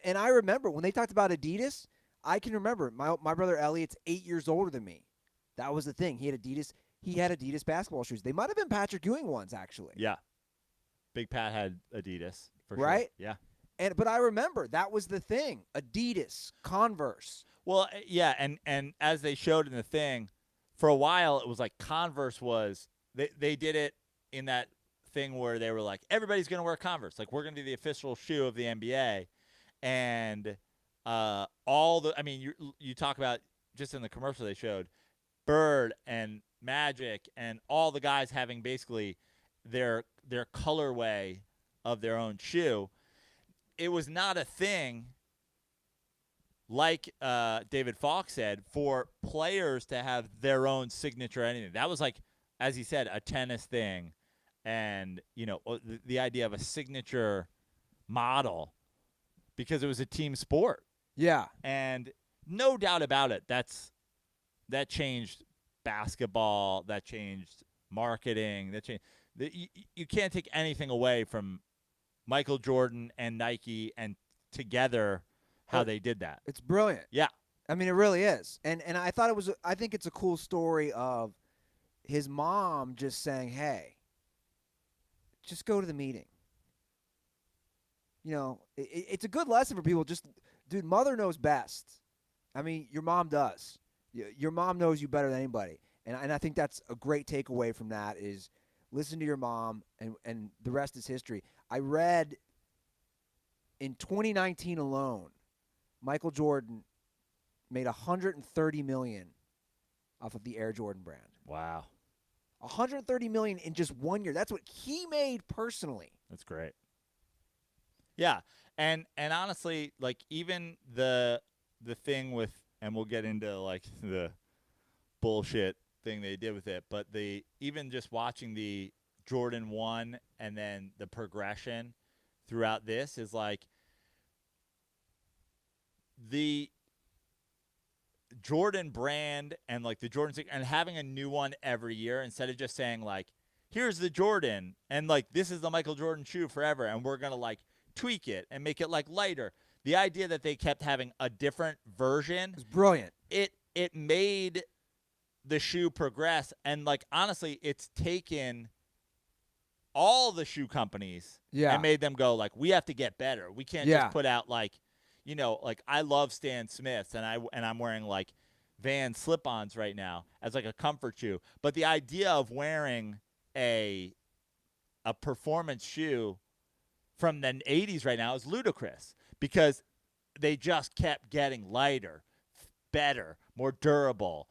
A: And I remember when they talked about Adidas, I can remember my brother Elliot's 8 years older than me. That was the thing. He had Adidas basketball shoes. They might have been Patrick Ewing ones, actually.
B: Yeah. Big Pat had Adidas, for
A: right?
B: Sure. Yeah.
A: But I remember that was the thing. Adidas, Converse.
B: Well, yeah, and as they showed in the thing, for a while it was like Converse was they did it in that thing where they were like, everybody's going to wear Converse. Like, we're going to be the official shoe of the NBA. And you talk about just in the commercial they showed, Bird and Magic and all the guys having basically their colorway of their own shoe, it was not a thing, like David Falk said, for players to have their own signature anything. That was like, as he said, a tennis thing. And, the idea of a signature model, because it was a team sport.
A: Yeah.
B: And no doubt about it, that changed basketball, that changed marketing, that changed. You can't take anything away from Michael Jordan and Nike and together how they did that.
A: It's brilliant.
B: Yeah.
A: I mean, it really is. And I thought I think it's a cool story of his mom just saying, hey, just go to the meeting. It's a good lesson for people. Just, dude, mother knows best. I mean, your mom does. Your mom knows you better than anybody. And I think that's a great takeaway from that is listen to your mom, and the rest is history. I read in 2019 alone, Michael Jordan made $130 million off of the Air Jordan brand.
B: Wow.
A: $130 million in just 1 year. That's what he made personally.
B: That's great. Yeah. And honestly, like even the thing with, and we'll get into like the bullshit thing they did with it, but even just watching the Jordan 1 and then the progression throughout this is like the Jordan brand and like the Jordan 6 and having a new one every year instead of just saying like, here's the Jordan and like this is the Michael Jordan shoe forever and we're going to like tweak it and make it like lighter. The idea that they kept having a different version
A: is brilliant.
B: It made the shoe progress, and like honestly, it's taken all the shoe companies and made them go like, we have to get better. We can't just put out like, like I love Stan Smiths and I'm wearing like Vans slip-ons right now as like a comfort shoe. But the idea of wearing a performance shoe from the 80s right now is ludicrous because they just kept getting lighter, better, more durable,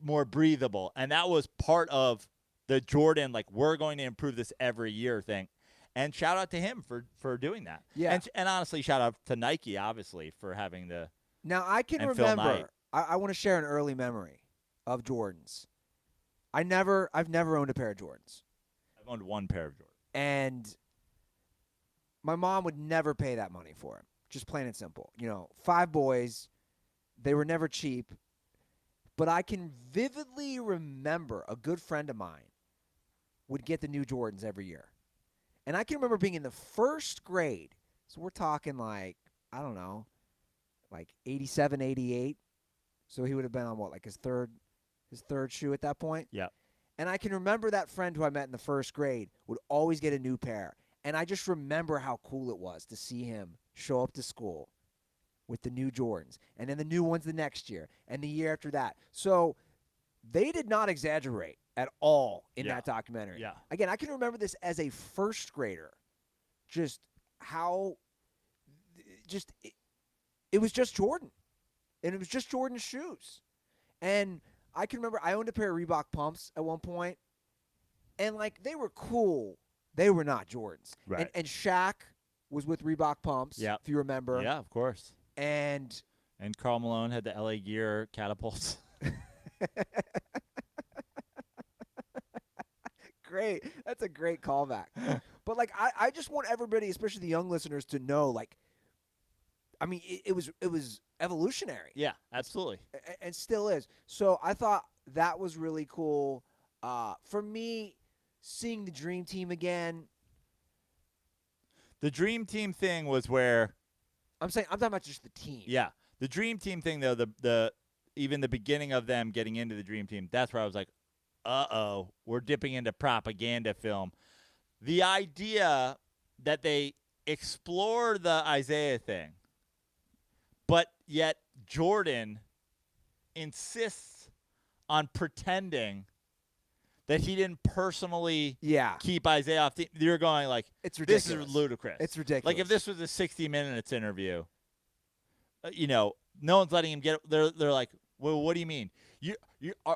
B: more breathable. And that was part of the Jordan, like, we're going to improve this every year thing. And shout out to him for doing that.
A: Yeah.
B: And honestly, shout out to Nike, obviously, for having the.
A: Now, I can remember, I want to share an early memory of Jordans. I've never owned a pair of Jordans.
B: I've owned one pair of Jordans.
A: And my mom would never pay that money for them. Just plain and simple. 5 boys. They were never cheap. But I can vividly remember a good friend of mine would get the new Jordans every year. And I can remember being in the first grade. So we're talking like, I don't know, like 87, 88. So he would have been on what, like his third shoe at that point?
B: Yeah.
A: And I can remember that friend who I met in the first grade would always get a new pair. And I just remember how cool it was to see him show up to school with the new Jordans. And then the new ones the next year and the year after that. So they did not exaggerate at all in that documentary.
B: Yeah.
A: Again, I can remember this as a first grader. Just how it was just Jordan. And it was just Jordan's shoes. And I can remember I owned a pair of Reebok pumps at one point. And like they were cool. They were not Jordans.
B: Right.
A: And Shaq was with Reebok pumps, if you remember.
B: Yeah, of course.
A: And
B: Karl Malone had the LA Gear catapults.
A: Great. That's a great callback. But like I just want everybody, especially the young listeners, to know like I mean it was evolutionary.
B: Yeah, absolutely.
A: And still is. So I thought that was really cool. For me, seeing the Dream Team again.
B: The Dream Team thing was where
A: I'm talking about just the team.
B: Yeah. The Dream Team thing though, the even the beginning of them getting into the Dream Team, that's where I was like, uh-oh, we're dipping into propaganda film. The idea that they explore the Isaiah thing, but yet Jordan insists on pretending that he didn't personally keep Isaiah off. You're going like,
A: it's ridiculous.
B: This is ludicrous.
A: It's ridiculous.
B: Like if this was a 60 Minutes interview, no one's letting him get. They're like, well, what do you mean?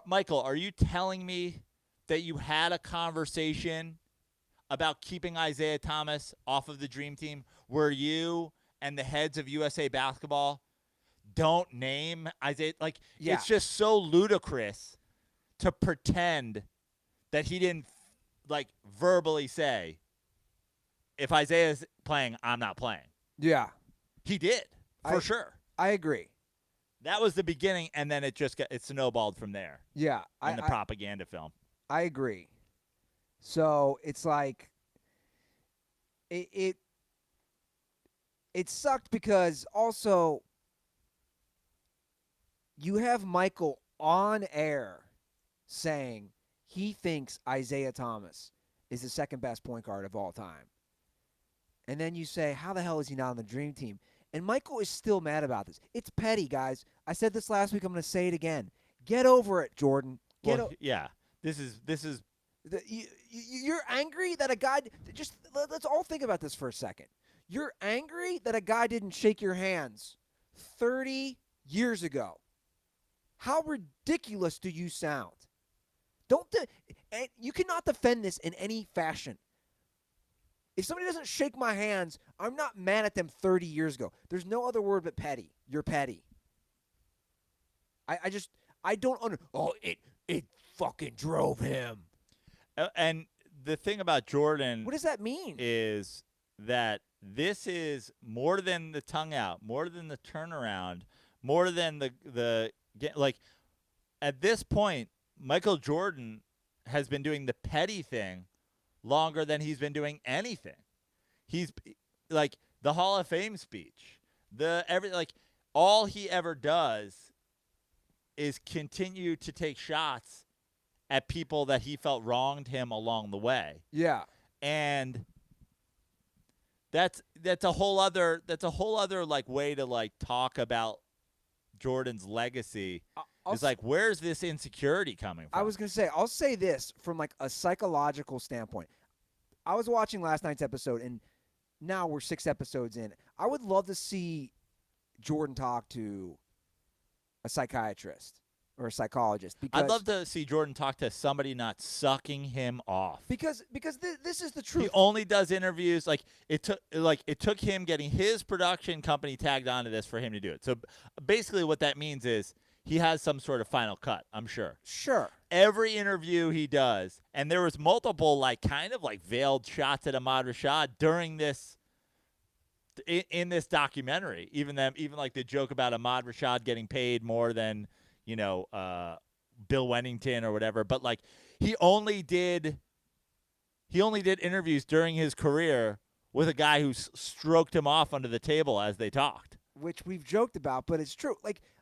B: Michael, are you telling me that you had a conversation about keeping Isaiah Thomas off of the Dream Team where you and the heads of USA Basketball don't name Isaiah? Like,
A: Yeah.
B: it's just so ludicrous to pretend that he didn't, like, verbally say, if Isaiah's playing, I'm not playing.
A: Yeah.
B: He did, for sure.
A: I agree.
B: That was the beginning, and then it snowballed from there.
A: Yeah.
B: In the propaganda film.
A: I agree. So it's like it sucked because also you have Michael on air saying he thinks Isaiah Thomas is the second best point guard of all time. And then you say, how the hell is he not on the Dream Team? And Michael is still mad about this. It's petty, guys. I said this last week. I'm going to say it again. Get over it, Jordan.
B: Yeah. This is
A: You're angry that a guy – let's all think about this for a second. You're angry that a guy didn't shake your hands 30 years ago. How ridiculous do you sound? You cannot defend this in any fashion. If somebody doesn't shake my hands, I'm not mad at them 30 years ago. There's no other word but petty. You're petty. I don't it fucking drove him.
B: And the thing about Jordan,
A: what does that mean?
B: Is that this is more than the tongue out, more than the turnaround, more than the like. At this point, Michael Jordan has been doing the petty thing longer than he's been doing anything. He's like the Hall of Fame speech, all he ever does is continue to take shots at people that he felt wronged him along the way.
A: Yeah.
B: And that's a whole other like way to like talk about Jordan's legacy. It's like, where's this insecurity coming from?
A: I was going to say, I'll say this from like a psychological standpoint. I was watching last night's episode, and now we're 6 episodes in. I would love to see Jordan talk to a psychiatrist or a psychologist. Because
B: I'd love to see Jordan talk to somebody not sucking him off.
A: Because this is the truth.
B: He only does interviews. It took him getting his production company tagged onto this for him to do it. So basically what that means is he has some sort of final cut, I'm sure.
A: Sure.
B: Every interview he does, and there was multiple kind of veiled shots at Ahmad Rashad during this in this documentary. Even like the joke about Ahmad Rashad getting paid more than, Bill Wennington or whatever. But he only did interviews during his career with a guy who stroked him off under the table as they talked.
A: Which we've joked about, but it's true.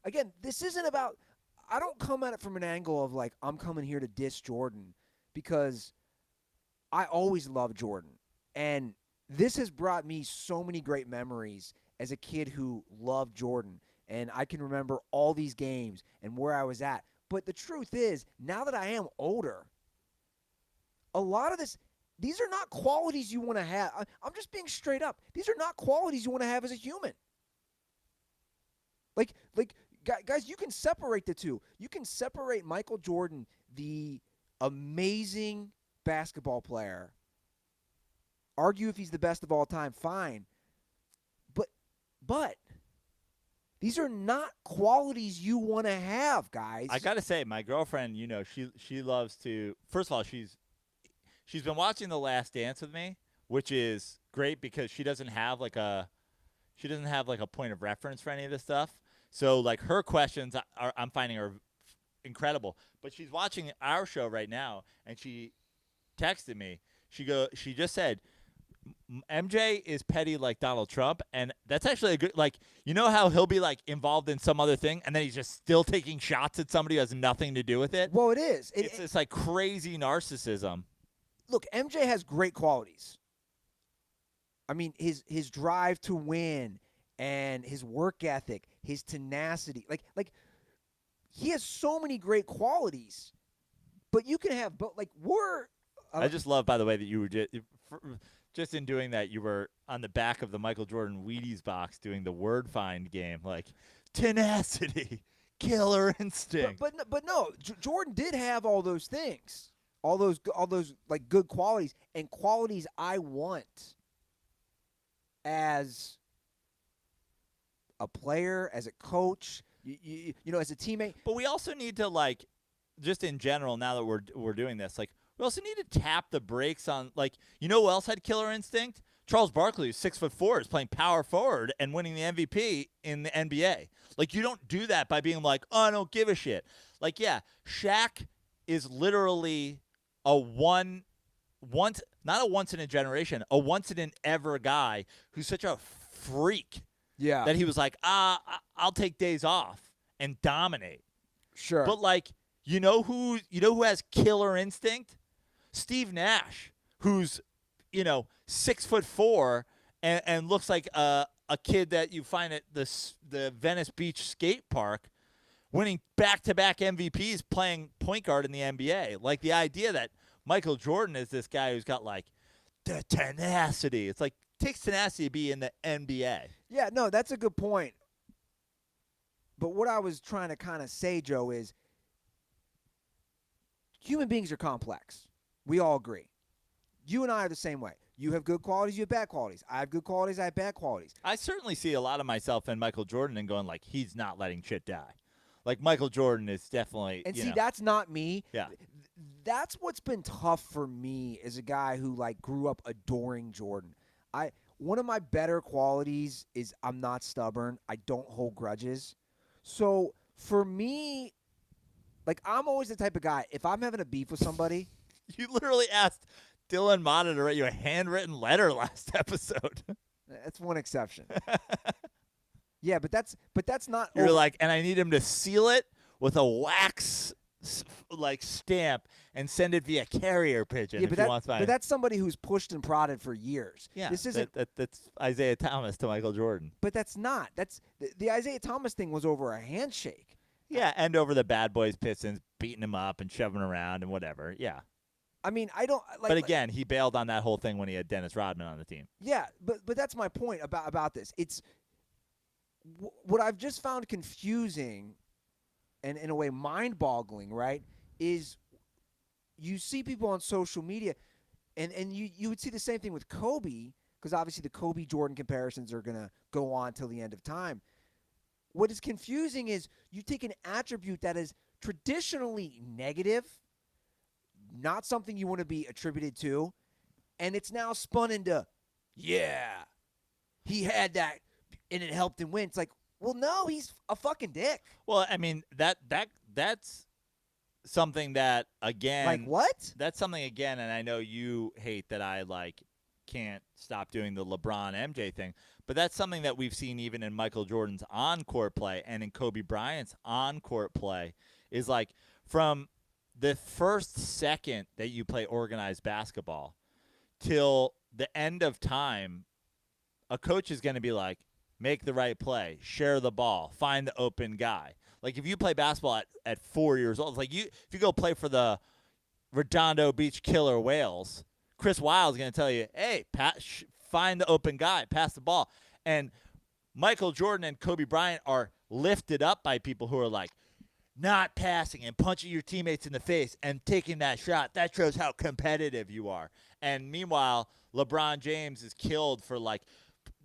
A: Again, this isn't about – I don't come at it from an angle of I'm coming here to diss Jordan, because I always loved Jordan. And this has brought me so many great memories as a kid who loved Jordan. And I can remember all these games and where I was at. But the truth is, now that I am older, a lot of this – these are not qualities you want to have. I'm just being straight up. These are not qualities you want to have as a human. Guys, you can separate the two. You can separate Michael Jordan, the amazing basketball player, argue if he's the best of all time, fine. But these are not qualities you want to have, guys.
B: I got to say, my girlfriend, she loves to – first of all, she's been watching The Last Dance with me, which is great because she doesn't have a point of reference for any of this stuff. So, her questions I'm finding are incredible. But she's watching our show right now, and she texted me. She just said, MJ is petty like Donald Trump, and that's actually a good how he'll be involved in some other thing, and then he's just still taking shots at somebody who has nothing to do with it.
A: Well, it is.
B: It's this crazy narcissism.
A: Look, MJ has great qualities. I mean, his drive to win and his work ethic, his tenacity. He has so many great qualities. But you can have both.
B: I just love, by the way, that you were just in doing that, you were on the back of the Michael Jordan Wheaties box doing the word find game. Tenacity, killer instinct.
A: But no, Jordan did have all those things, all those like good qualities and qualities I want as a player, as a coach, you know, as a teammate.
B: But we also need to, like, just in general, now that we're doing this, like, we also need to tap the brakes on, like, you know who else had killer instinct? Charles Barkley, who's 6'4", is playing power forward and winning the MVP in the NBA. Like, you don't do that by being like, oh, I don't give a shit. Like, yeah, Shaq is literally not a once in a generation, a once in an ever guy who's such a freak.
A: Yeah.
B: That he was like, I'll take days off and dominate.
A: Sure.
B: But, like, you know who has killer instinct? Steve Nash, who's, 6'4" and looks like a kid that you find at the Venice Beach skate park, winning back-to-back MVPs, playing point guard in the NBA. Like, the idea that Michael Jordan is this guy who's got, like, the tenacity. It's like, it takes tenacity to be in the NBA.
A: Yeah, no, that's a good point. But what I was trying to kind of say, Joe, is human beings are complex. We all agree. You and I are the same way. You have good qualities, you have bad qualities. I have good qualities, I have bad qualities.
B: I certainly see a lot of myself in Michael Jordan and going, like, he's not letting shit die. Like, Michael Jordan is definitely,
A: and see, that's not me.
B: Yeah.
A: That's what's been tough for me as a guy who, like, grew up adoring Jordan. One of my better qualities is I'm not stubborn. I don't hold grudges. So for me, like, I'm always the type of guy, if I'm having a beef with somebody.
B: You literally asked Dylan Mata to write you a handwritten letter last episode.
A: That's one exception. Yeah, but that's not.
B: You're like, and I need him to seal it with a wax like stamp and send it via carrier pigeon.
A: Yeah,
B: but
A: that's somebody who's pushed and prodded for years.
B: Yeah,
A: this isn't.
B: That's Isaiah Thomas to Michael Jordan.
A: But that's not. That's the Isaiah Thomas thing was over a handshake.
B: Yeah, and over the Bad Boys Pistons beating him up and shoving him around and whatever. Yeah.
A: I mean, I don't like.
B: But again, he bailed on that whole thing when he had Dennis Rodman on the team.
A: Yeah, but that's my point about this. It's what I've just found confusing and in a way mind-boggling, right, is you see people on social media, and you would see the same thing with Kobe, because obviously the Kobe-Jordan comparisons are going to go on till the end of time. What is confusing is you take an attribute that is traditionally negative, not something you want to be attributed to, and it's now spun into, yeah, he had that, and it helped him win. It's like, well, no, he's a fucking dick.
B: Well, I mean, that's something that, again.
A: Like what?
B: That's something, again, and I know you hate that I, like, can't stop doing the LeBron MJ thing, but that's something that we've seen even in Michael Jordan's on-court play and in Kobe Bryant's on-court play, is like from the first second that you play organized basketball till the end of time, a coach is going to be like, make the right play, share the ball, find the open guy. Like, if you play basketball at 4 years old, it's like if you go play for the Redondo Beach Killer Whales, Chris Wilde's going to tell you, hey, find the open guy, pass the ball. And Michael Jordan and Kobe Bryant are lifted up by people who are like, not passing and punching your teammates in the face and taking that shot. That shows how competitive you are. And meanwhile, LeBron James is killed for, like,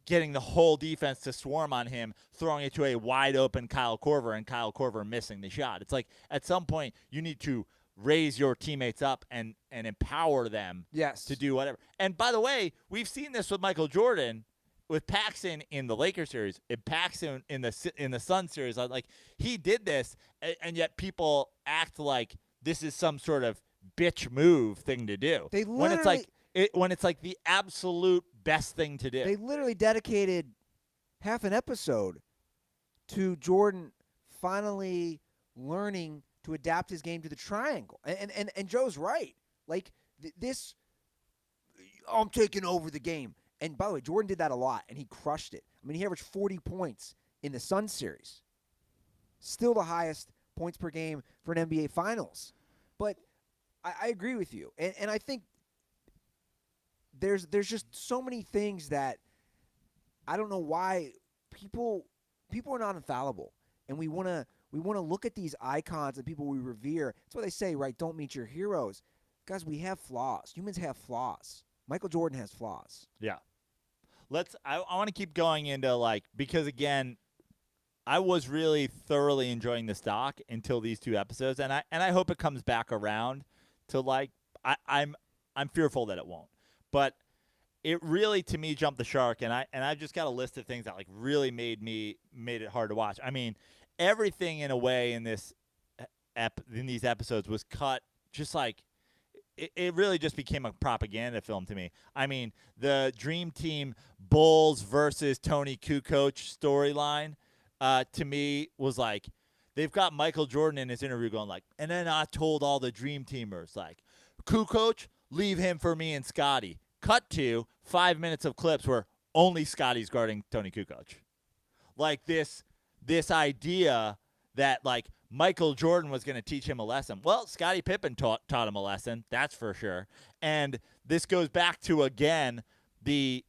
B: getting the whole defense to swarm on him, throwing it to a wide-open Kyle Korver, and Kyle Korver missing the shot. It's like, at some point, you need to raise your teammates up and empower them to do whatever. And by the way, we've seen this with Michael Jordan, with Paxson in the Lakers series, and Paxson in the Suns series. Like, he did this, and yet people act like this is some sort of bitch move thing to do.
A: They literally,
B: when it's like the absolute best thing to do.
A: They literally dedicated half an episode to Jordan finally learning to adapt his game to the triangle. And Joe's right. Like, this, I'm taking over the game. And by the way, Jordan did that a lot, and he crushed it. I mean, he averaged 40 points in the Suns series. Still the highest points per game for an NBA Finals. But I agree with you. And I think there's just so many things that I don't know why people are not infallible. And we want We want to look at these icons and people we revere. That's what they say, right? Don't meet your heroes. Guys, we have flaws. Humans have flaws. Michael Jordan has flaws.
B: Yeah. I want to keep going into because again, I was really thoroughly enjoying this doc until these 2 episodes, and I hope it comes back around to I'm fearful that it won't. But it really, to me, jumped the shark, and I've just got a list of things that really made it hard to watch. I mean, everything in a way in these episodes was cut just it really just became a propaganda film to me. I mean, the Dream Team Bulls versus Tony Kukoc storyline to me was they've got Michael Jordan in his interview going and then I told all the Dream Teamers Kukoc, leave him for me and Scotty. Cut to 5 minutes of clips where only Scotty's guarding Tony Kukoc. This idea that Michael Jordan was going to teach him a lesson. Well, Scottie Pippen taught him a lesson, that's for sure. And this goes back to again why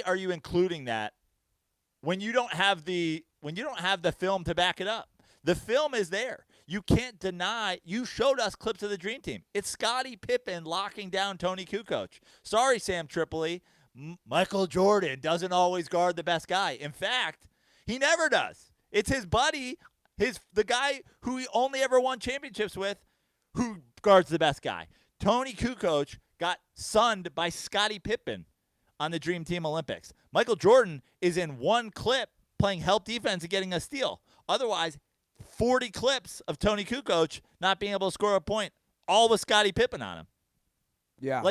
B: are you including that when you don't have the film to back it up? The film is there. You can't deny. You showed us clips of the Dream Team. It's Scottie Pippen locking down Tony Kukoc. Sorry, Sam Tripoli. Michael Jordan doesn't always guard the best guy. In fact, he never does. It's his buddy, the guy who he only ever won championships with, who guards the best guy. Tony Kukoc got sunned by Scottie Pippen on the Dream Team Olympics. Michael Jordan is in one clip playing help defense and getting a steal. Otherwise, 40 clips of Tony Kukoc not being able to score a point, all with Scottie Pippen on him.
A: Yeah.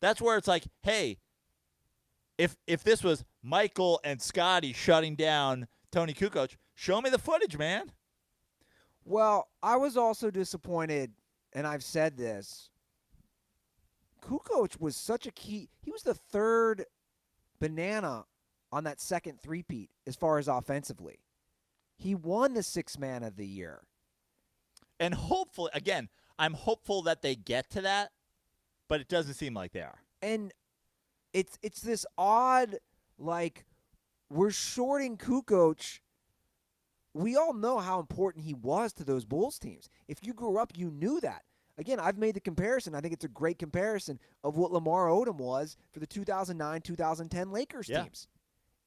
B: That's where it's hey, if this was Michael and Scotty shutting down Tony Kukoc, show me the footage, man.
A: Well, I was also disappointed, and I've said this. Kukoc was such a key. He was the third banana on that second three-peat as far as offensively. He won the Sixth Man of the Year.
B: And hopefully, again, I'm hopeful that they get to that, but it doesn't seem like they are.
A: And it's this odd, we're shorting Kukoc. We all know how important he was to those Bulls teams. If you grew up, you knew that. Again, I've made the comparison. I think it's a great comparison of what Lamar Odom was for the 2009-2010 Lakers teams.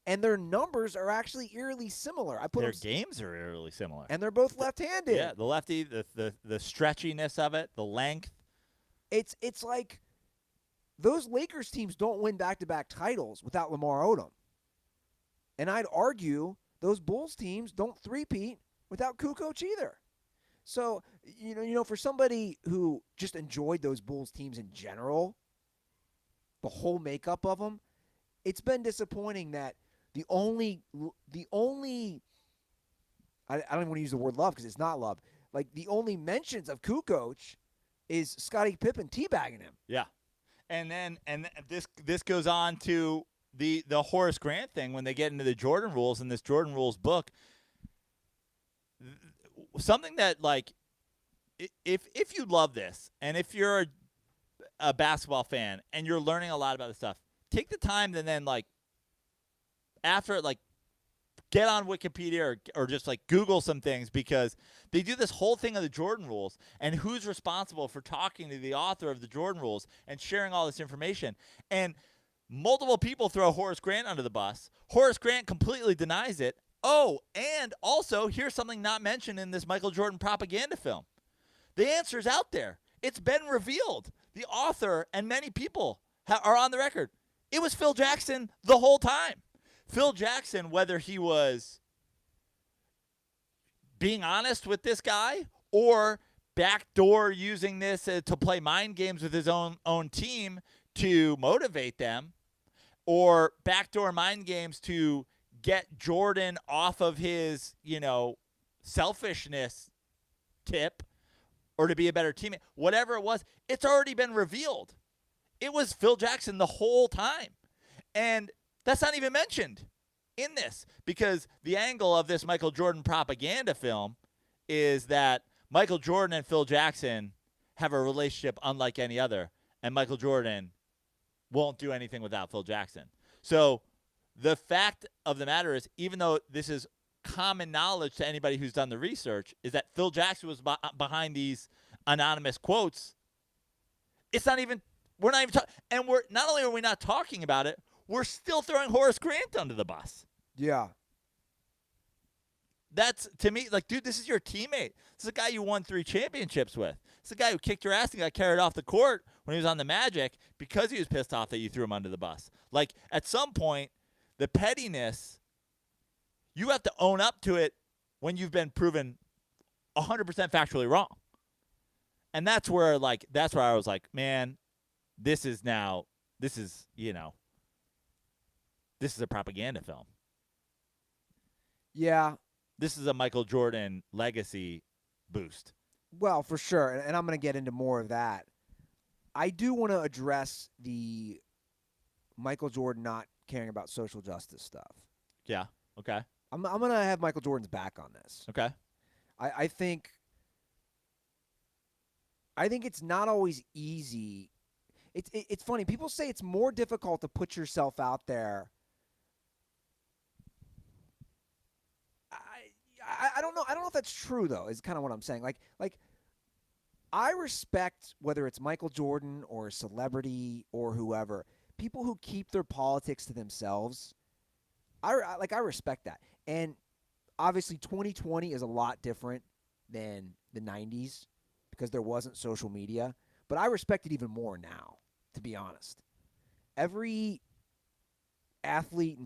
A: And their numbers are actually eerily similar.
B: Their games are eerily similar.
A: And they're both left-handed.
B: Yeah, the lefty, the stretchiness of it, the length.
A: It's like those Lakers teams don't win back-to-back titles without Lamar Odom. And I'd argue those Bulls teams don't three-peat without Kukoc either. So, for somebody who just enjoyed those Bulls teams in general, the whole makeup of them, it's been disappointing that the only I don't even want to use the word love because it's not love. The only mentions of Kukoc is Scottie Pippen teabagging him.
B: Yeah. And this goes on to the Horace Grant thing when they get into the Jordan rules in this Jordan rules book. Something that if you love this and if you're a basketball fan and you're learning a lot about this stuff, take the time and then after it get on Wikipedia or just Google some things, because they do this whole thing of the Jordan rules and who's responsible for talking to the author of the Jordan rules and sharing all this information. And multiple people throw Horace Grant under the bus. Horace Grant completely denies it. Oh, and also here's something not mentioned in this Michael Jordan propaganda film. The answer's out there. It's been revealed. The author and many people are on the record. It was Phil Jackson the whole time. Phil Jackson, whether he was being honest with this guy or backdoor using this to play mind games with his own team to motivate them, or backdoor mind games to get Jordan off of his, selfishness tip or to be a better teammate, whatever it was, it's already been revealed. It was Phil Jackson the whole time. And that's not even mentioned in this, because the angle of this Michael Jordan propaganda film is that Michael Jordan and Phil Jackson have a relationship unlike any other, and Michael Jordan won't do anything without Phil Jackson. So the fact of the matter is, even though this is common knowledge to anybody who's done the research is that Phil Jackson was behind these anonymous quotes. It's not even we're not even talking, and we're not only are we not talking about it, we're still throwing Horace Grant under the bus.
A: Yeah.
B: That's, to me, like, dude, this is your teammate. This is a guy you won 3 championships with. This is a guy who kicked your ass and got carried off the court when he was on the Magic because he was pissed off that you threw him under the bus. Like, at some point, the pettiness, you have to own up to it when you've been proven 100% factually wrong. And that's where I was like, man, this is a propaganda film.
A: Yeah.
B: This is a Michael Jordan legacy boost.
A: Well, for sure, and I'm going to get into more of that. I do want to address the Michael Jordan not caring about social justice stuff.
B: Yeah, okay.
A: I'm going to have Michael Jordan's back on this.
B: Okay.
A: I think it's not always easy. It's funny. People say it's more difficult to put yourself out there. I don't know. I don't know if that's true though. Is kind of what I'm saying. Like I respect whether it's Michael Jordan or a celebrity or whoever, people who keep their politics to themselves. I respect that. And obviously 2020 is a lot different than the 90s because there wasn't social media, but I respect it even more now, to be honest. Every athlete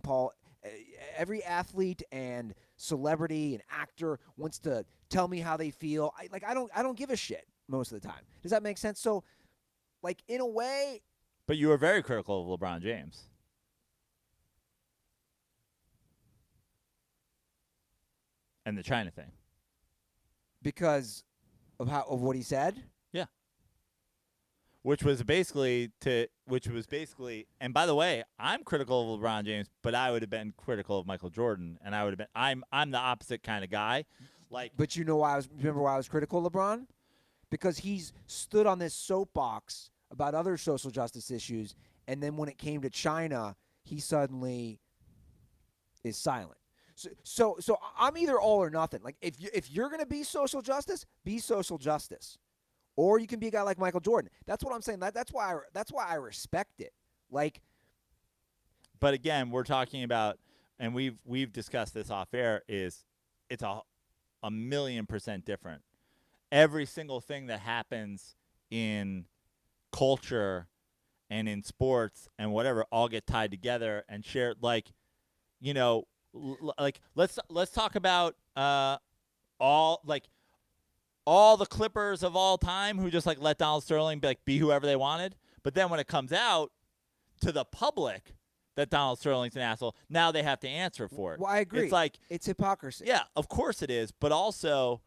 A: and celebrity and actor wants to tell me how they feel. I don't give a shit most of the time. Does that make sense? So, like, in a way.
B: But you were very critical of LeBron James. And the China thing.
A: Because of what he said?
B: Yeah. Which was basically, and by the way, I'm critical of LeBron James, but I would have been critical of Michael Jordan, and I would have been, I'm the opposite kind of guy.
A: But you know why remember why I was critical of LeBron? Because he's stood on this soapbox about other social justice issues, and then when it came to China, he suddenly is silent. So I'm either all or nothing. Like if you're gonna be social justice, be social justice. Or you can be a guy like Michael Jordan. That's what I'm saying. That's why I respect it. Like,
B: but again, we're talking about, and we've discussed this off air. It's a 1,000,000% different. Every single thing that happens in culture and in sports and whatever all get tied together and shared. Like, like let's talk about all the Clippers of all time who just let Donald Sterling be whoever they wanted. But then when it comes out to the public that Donald Sterling's an asshole, now they have to answer for it.
A: Well, I agree. It's hypocrisy.
B: Yeah, of course it is. But also,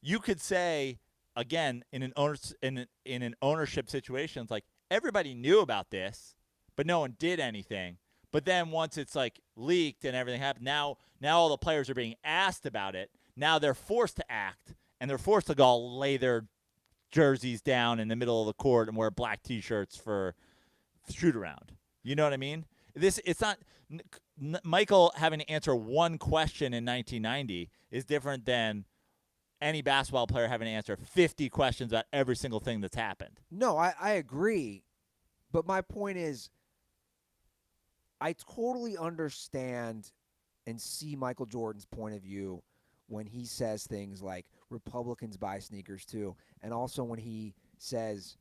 B: you could say, again, in an ownership situation, it's everybody knew about this, but no one did anything. But then once it's leaked and everything happened, now all the players are being asked about it. Now they're forced to act. And they're forced to go lay their jerseys down in the middle of the court and wear black T-shirts for shoot around. You know what I mean? It's not Michael having to answer one question in 1990 is different than any basketball player having to answer 50 questions about every single thing that's happened.
A: No, I agree. But my point is, I totally understand and see Michael Jordan's point of view when he says things like Republicans buy sneakers too, and also when he says,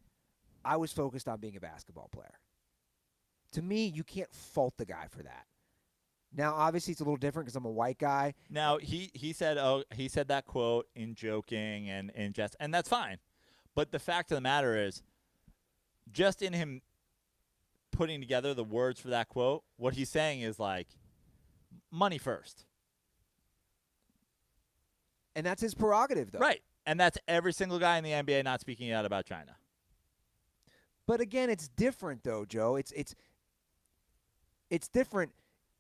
A: I was focused on being a basketball player. To me, you can't fault the guy for that. Now, obviously, it's a little different because I'm a white guy.
B: Now, he said that quote in joking and in jest, and that's fine. But the fact of the matter is, just in him putting together the words for that quote, what he's saying is money first.
A: And that's his prerogative, though.
B: Right. And that's every single guy in the NBA not speaking out about China.
A: But again, it's different, though, Joe. It's different.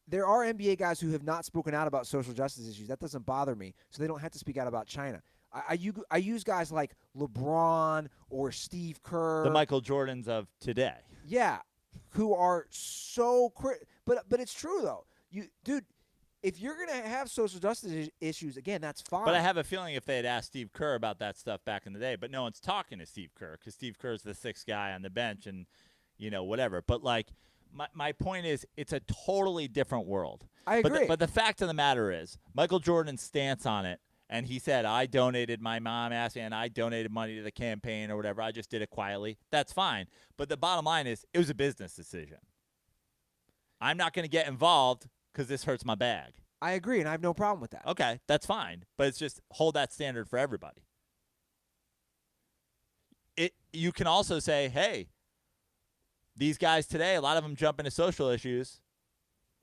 A: There are NBA guys who have not spoken out about social justice issues. That doesn't bother me, so they don't have to speak out about China. I use guys like LeBron or Steve Kerr.
B: The Michael Jordans of today.
A: Yeah, who are so but it's true, though. Dude, if you're going to have social justice issues, again, that's fine.
B: But I have a feeling if they had asked Steve Kerr about that stuff back in the day, but no one's talking to Steve Kerr because Steve Kerr's the sixth guy on the bench and, whatever. But, like, my point is it's a totally different world.
A: I agree.
B: But the fact of the matter is Michael Jordan's stance on it, and he said, I donated, my mom asked me, and I donated money to the campaign or whatever. I just did it quietly. That's fine. But the bottom line is it was a business decision. I'm not going to get involved because this hurts my bag.
A: I agree, and I have no problem with that.
B: Okay, that's fine. But it's just hold that standard for everybody. You can also say, hey, these guys today, a lot of them jump into social issues,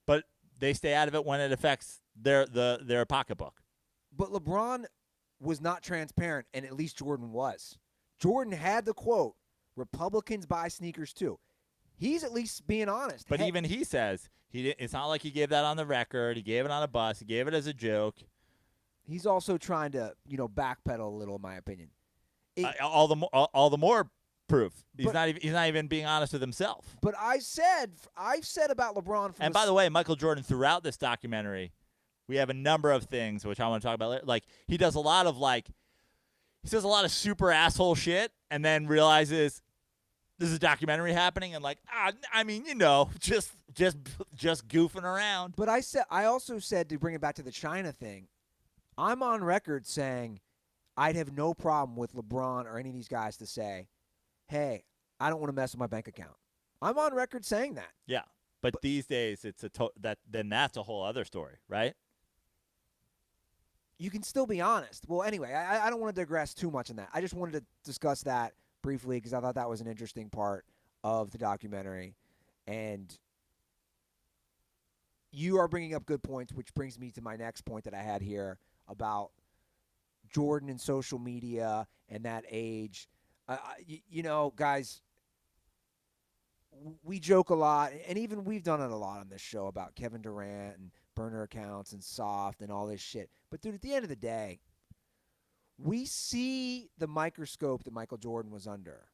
B: but they stay out of it when it affects their pocketbook.
A: But LeBron was not transparent, and at least Jordan was. Jordan had the quote, Republicans buy sneakers too. He's at least being honest.
B: But even he says it's not like he gave that on the record. He gave it on a bus. He gave it as a joke.
A: He's also trying to, backpedal a little, in my opinion.
B: All the more proof. He's not even being honest with himself.
A: But I've said about LeBron.
B: And by the way, Michael Jordan, throughout this documentary, we have a number of things which I want to talk about later. Like he does a lot of he says a lot of super asshole shit, and then realizes there's a documentary happening, and just goofing around.
A: But I also said, to bring it back to the China thing, I'm on record saying I'd have no problem with LeBron or any of these guys to say, hey, I don't want to mess with my bank account. I'm on record saying that.
B: Yeah, but these days it's that's a whole other story, right?
A: You can still be honest. Well, anyway, I don't want to digress too much on that. I just wanted to discuss that briefly because I thought that was an interesting part of the documentary. And you are bringing up good points, which brings me to my next point that I had here about Jordan and social media and that age. Guys, we joke a lot, and even we've done it a lot on this show about Kevin Durant and burner accounts and soft and all this shit. But, dude, at the end of the day, we see the microscope that Michael Jordan was under.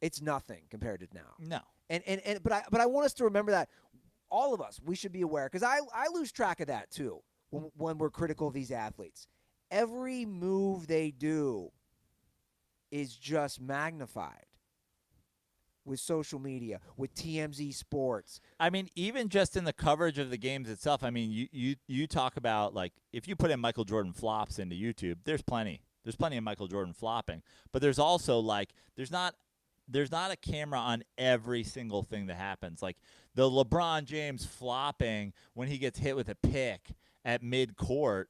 A: It's nothing compared to now.
B: No.
A: But I want us to remember that all of us, we should be aware, because I lose track of that too when we're critical of these athletes. Every move they do is just magnified with social media, with TMZ Sports.
B: I mean, even just in the coverage of the games itself, I mean, you talk about, like, if you put in Michael Jordan flops into YouTube, there's plenty. There's plenty of Michael Jordan flopping. But there's also, there's not a camera on every single thing that happens. Like, the LeBron James flopping when he gets hit with a pick at mid-court,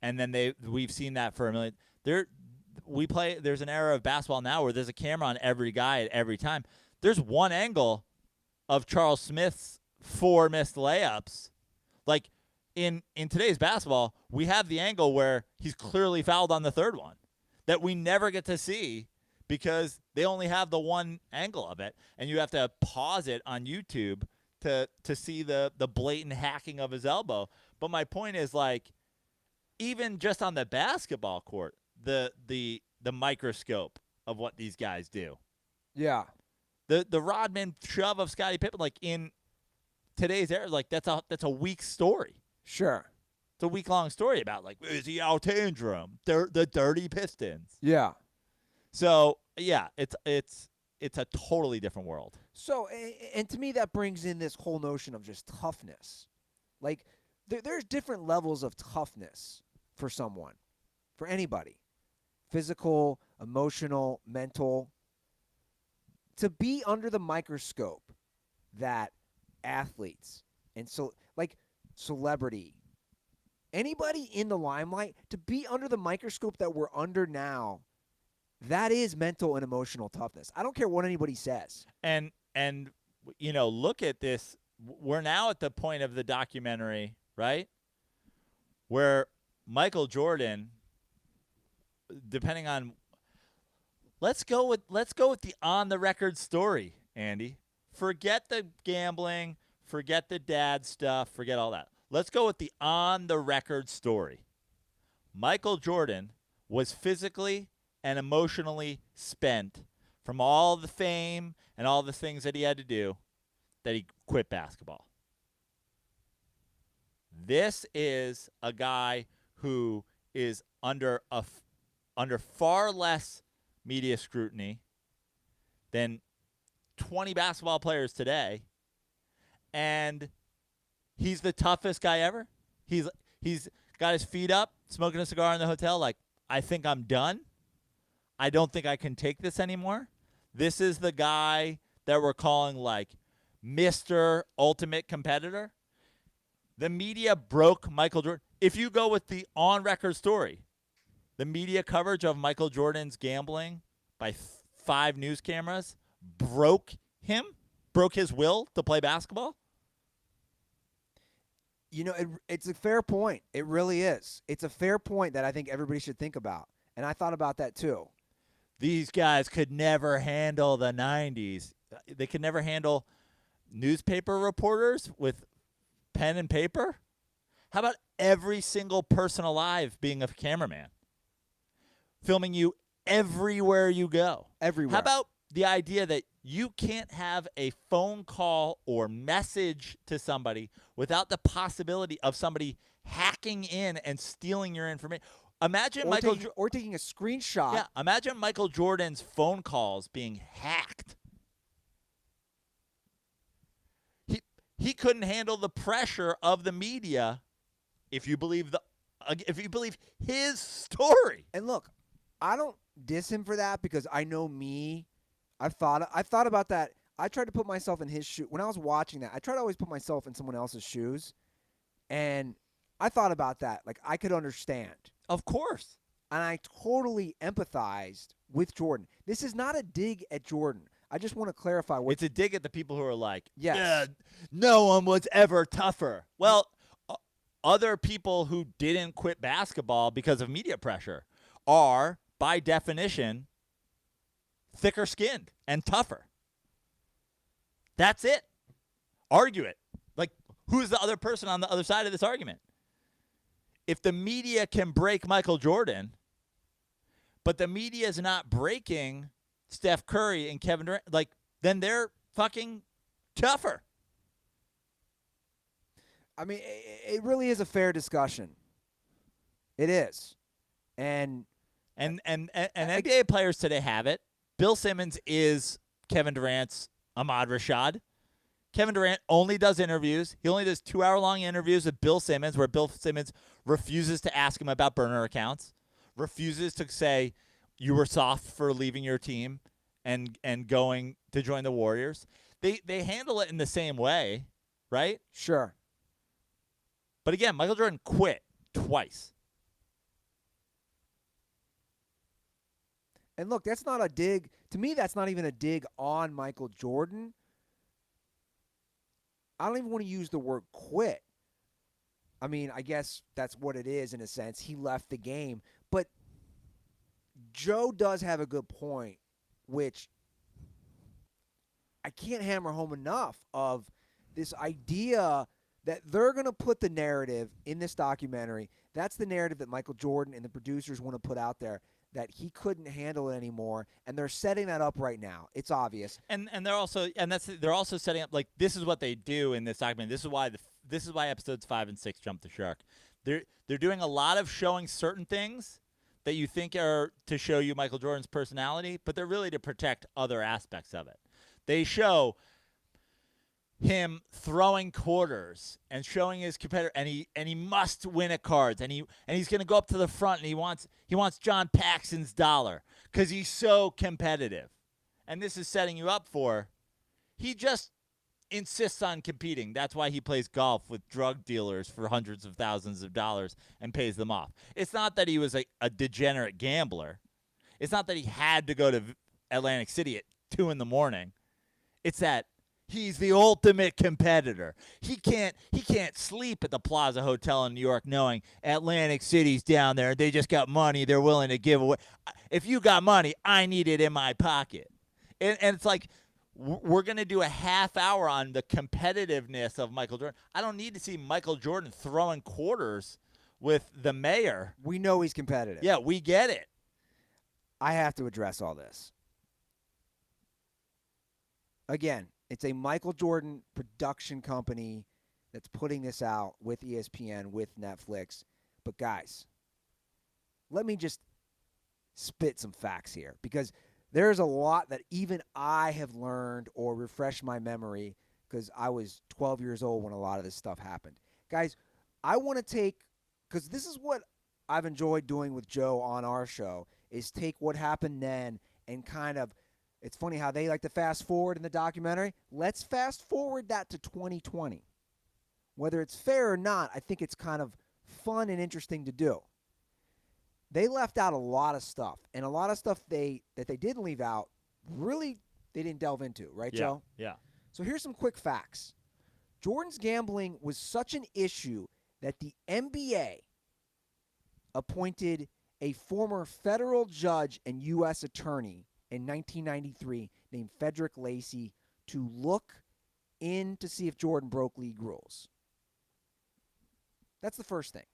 B: and then we've seen that for a million. There's an era of basketball now where there's a camera on every guy at every time. There's one angle of Charles Smith's 4 missed layups. Like in today's basketball, we have the angle where he's clearly fouled on the third one that we never get to see because they only have the one angle of it, and you have to pause it on YouTube to see the blatant hacking of his elbow. But my point is, even just on the basketball court, the microscope of what these guys do.
A: Yeah.
B: The Rodman shove of Scottie Pippen, in today's era, that's a weak story.
A: Sure.
B: It's a week-long story about, is he out tantrum? The dirty Pistons.
A: Yeah.
B: So, yeah, it's a totally different world.
A: So, and to me, that brings in this whole notion of just toughness. There's different levels of toughness for someone, for anybody. Physical, emotional, mental. To be under the microscope that athletes and celebrity, anybody in the limelight, to be under the microscope that we're under now, that is mental and emotional toughness. I don't care what anybody says.
B: And look at this. We're now at the point of the documentary, right, where Michael Jordan, depending on, let's go with the on the record story, Andy. Forget the gambling, forget the dad stuff, forget all that. Let's go with the on the record story. Michael Jordan was physically and emotionally spent from all the fame and all the things that he had to do, that he quit basketball. This is a guy who is under far less media scrutiny than 20 basketball players today, and he's the toughest guy ever. He's got his feet up, smoking a cigar in the hotel, like, I think I'm done. I don't think I can take this anymore. This is the guy that we're calling, like, Mr. Ultimate Competitor. The media broke Michael Jordan. If you go with the on-record story, the media coverage of Michael Jordan's gambling by 5 news cameras broke him, broke his will to play basketball.
A: You know, it's a fair point. It really is. It's a fair point that I think everybody should think about. And I thought about that too.
B: These guys could never handle the 90s. They could never handle newspaper reporters with pen and paper. How about every single person alive being a cameraman, filming you everywhere you go?
A: Everywhere.
B: How about the idea that you can't have a phone call or message to somebody without the possibility of somebody hacking in and stealing your information? Imagine
A: or taking a screenshot.
B: Yeah, imagine Michael Jordan's phone calls being hacked. He couldn't handle the pressure of the media if you believe his story.
A: And look, I don't diss him for that because I know me. I've thought about that. I tried to put myself in his shoe. When I was watching that, I try to always put myself in someone else's shoes. And I thought about that. Like, I could understand.
B: Of course.
A: And I totally empathized with Jordan. This is not a dig at Jordan. I just want to clarify.
B: It's a dig at the people who are like,
A: yes.
B: Yeah, no one was ever tougher. Well, other people who didn't quit basketball because of media pressure are, by definition, thicker skinned and tougher. That's it. Argue it. Like, who's the other person on the other side of this argument? If the media can break Michael Jordan, but the media is not breaking Steph Curry and Kevin Durant, like, then they're fucking tougher.
A: I mean, it really is a fair discussion. It is. And
B: NBA players today have it. Bill Simmons is Kevin Durant's Ahmad Rashad. Kevin Durant only does interviews. He only does 2-hour-long interviews with Bill Simmons, where Bill Simmons refuses to ask him about burner accounts, refuses to say you were soft for leaving your team and going to join the Warriors. They handle it in the same way, right?
A: Sure.
B: But again, Michael Jordan quit twice.
A: And look, that's not a dig. To me, that's not even a dig on Michael Jordan. I don't even want to use the word quit. I mean, I guess that's what it is in a sense. He left the game. But Joe does have a good point, which I can't hammer home enough, of this idea that they're going to put the narrative in this documentary. That's the narrative that Michael Jordan and the producers want to put out there, that he couldn't handle it anymore, and they're setting that up right now. It's obvious.
B: And they're also setting up, like, this is what they do in this document. This is why episodes 5 and 6 jump the shark. They're doing a lot of showing certain things that you think are to show you Michael Jordan's personality, but they're really to protect other aspects of it. They show him throwing quarters and showing his competitor, and he must win at cards, and he's going to go up to the front, and he wants John Paxson's dollar because he's so competitive. And this is setting you up for, he just insists on competing. That's why he plays golf with drug dealers for hundreds of thousands of dollars and pays them off. It's not that he was a degenerate gambler. It's not that he had to go to Atlantic City at 2 a.m. It's that he's the ultimate competitor. He can't sleep at the Plaza Hotel in New York knowing Atlantic City's down there. They just got money they're willing to give away. If you got money, I need it in my pocket. And it's like, we're going to do a half hour on the competitiveness of Michael Jordan. I don't need to see Michael Jordan throwing quarters with the mayor.
A: We know he's competitive.
B: Yeah, we get it.
A: I have to address all this. Again, it's a Michael Jordan production company that's putting this out with ESPN, with Netflix. But guys, let me just spit some facts here, because there's a lot that even I have learned or refreshed my memory, because I was 12 years old when a lot of this stuff happened. Guys, I want to take, because this is what I've enjoyed doing with Joe on our show, is take what happened then and kind of, it's funny how they like to fast forward in the documentary. Let's fast forward that to 2020. Whether it's fair or not, I think it's kind of fun and interesting to do. They left out a lot of stuff, and a lot of stuff that they didn't leave out, really they didn't delve into, right, Joe?
B: Yeah.
A: So here's some quick facts. Jordan's gambling was such an issue that the NBA appointed a former federal judge and U.S. attorney in 1993 named Frederick Lacy to look in to see if Jordan broke league rules. That's the first thing.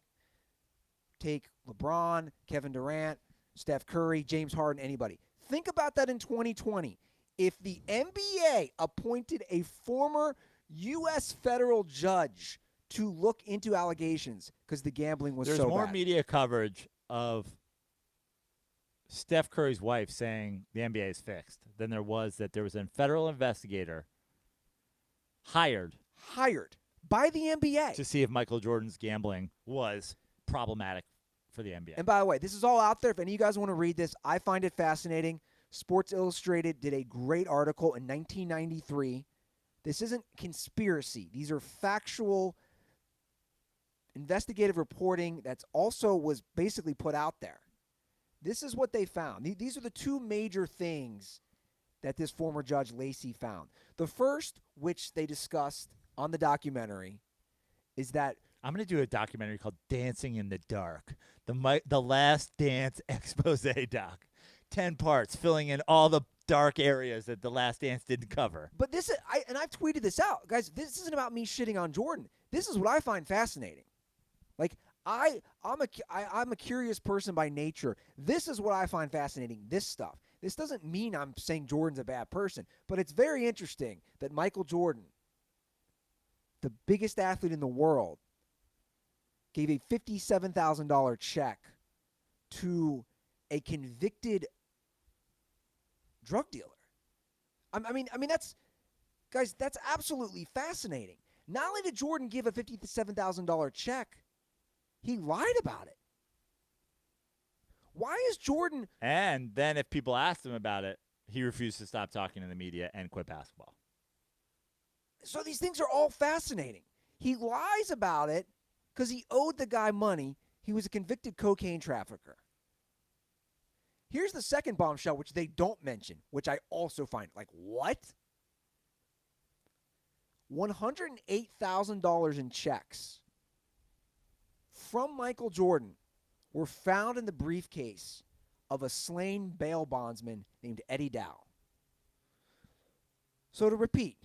A: Take LeBron, Kevin Durant, Steph Curry, James Harden, anybody. Think about that in 2020. If the NBA appointed a former U.S. federal judge to look into allegations because the gambling was so bad.
B: There's more media coverage of Steph Curry's wife saying the NBA is fixed than there was that there was a federal investigator hired
A: by the NBA
B: to see if Michael Jordan's gambling was problematic for the NBA.
A: And by the way, this is all out there. If any of you guys want to read this, I find it fascinating. Sports Illustrated did a great article in 1993. This isn't conspiracy. These are factual investigative reporting that's also was basically put out there. This is what they found. These are the two major things that this former Judge Lacy found. The first, which they discussed on the documentary, is that
B: I'm going to do a documentary called Dancing in the Dark, the Last Dance expose doc. 10 parts, filling in all the dark areas that the Last Dance didn't cover.
A: But this, I've tweeted this out. Guys, this isn't about me shitting on Jordan. This is what I find fascinating. Like, I'm a curious person by nature. This is what I find fascinating, this stuff. This doesn't mean I'm saying Jordan's a bad person, but it's very interesting that Michael Jordan, the biggest athlete in the world, gave a $57,000 check to a convicted drug dealer. I mean that's, guys, that's absolutely fascinating. Not only did Jordan give a $57,000 check, he lied about it. Why is Jordan...
B: And then if people asked him about it, he refused to stop talking to the media and quit basketball.
A: So these things are all fascinating. He lies about it because he owed the guy money. He was a convicted cocaine trafficker. Here's the second bombshell, which they don't mention, which I also find, like, what? $108,000 in checks from Michael Jordan were found in the briefcase of a slain bail bondsman named Eddie Dow. So to repeat,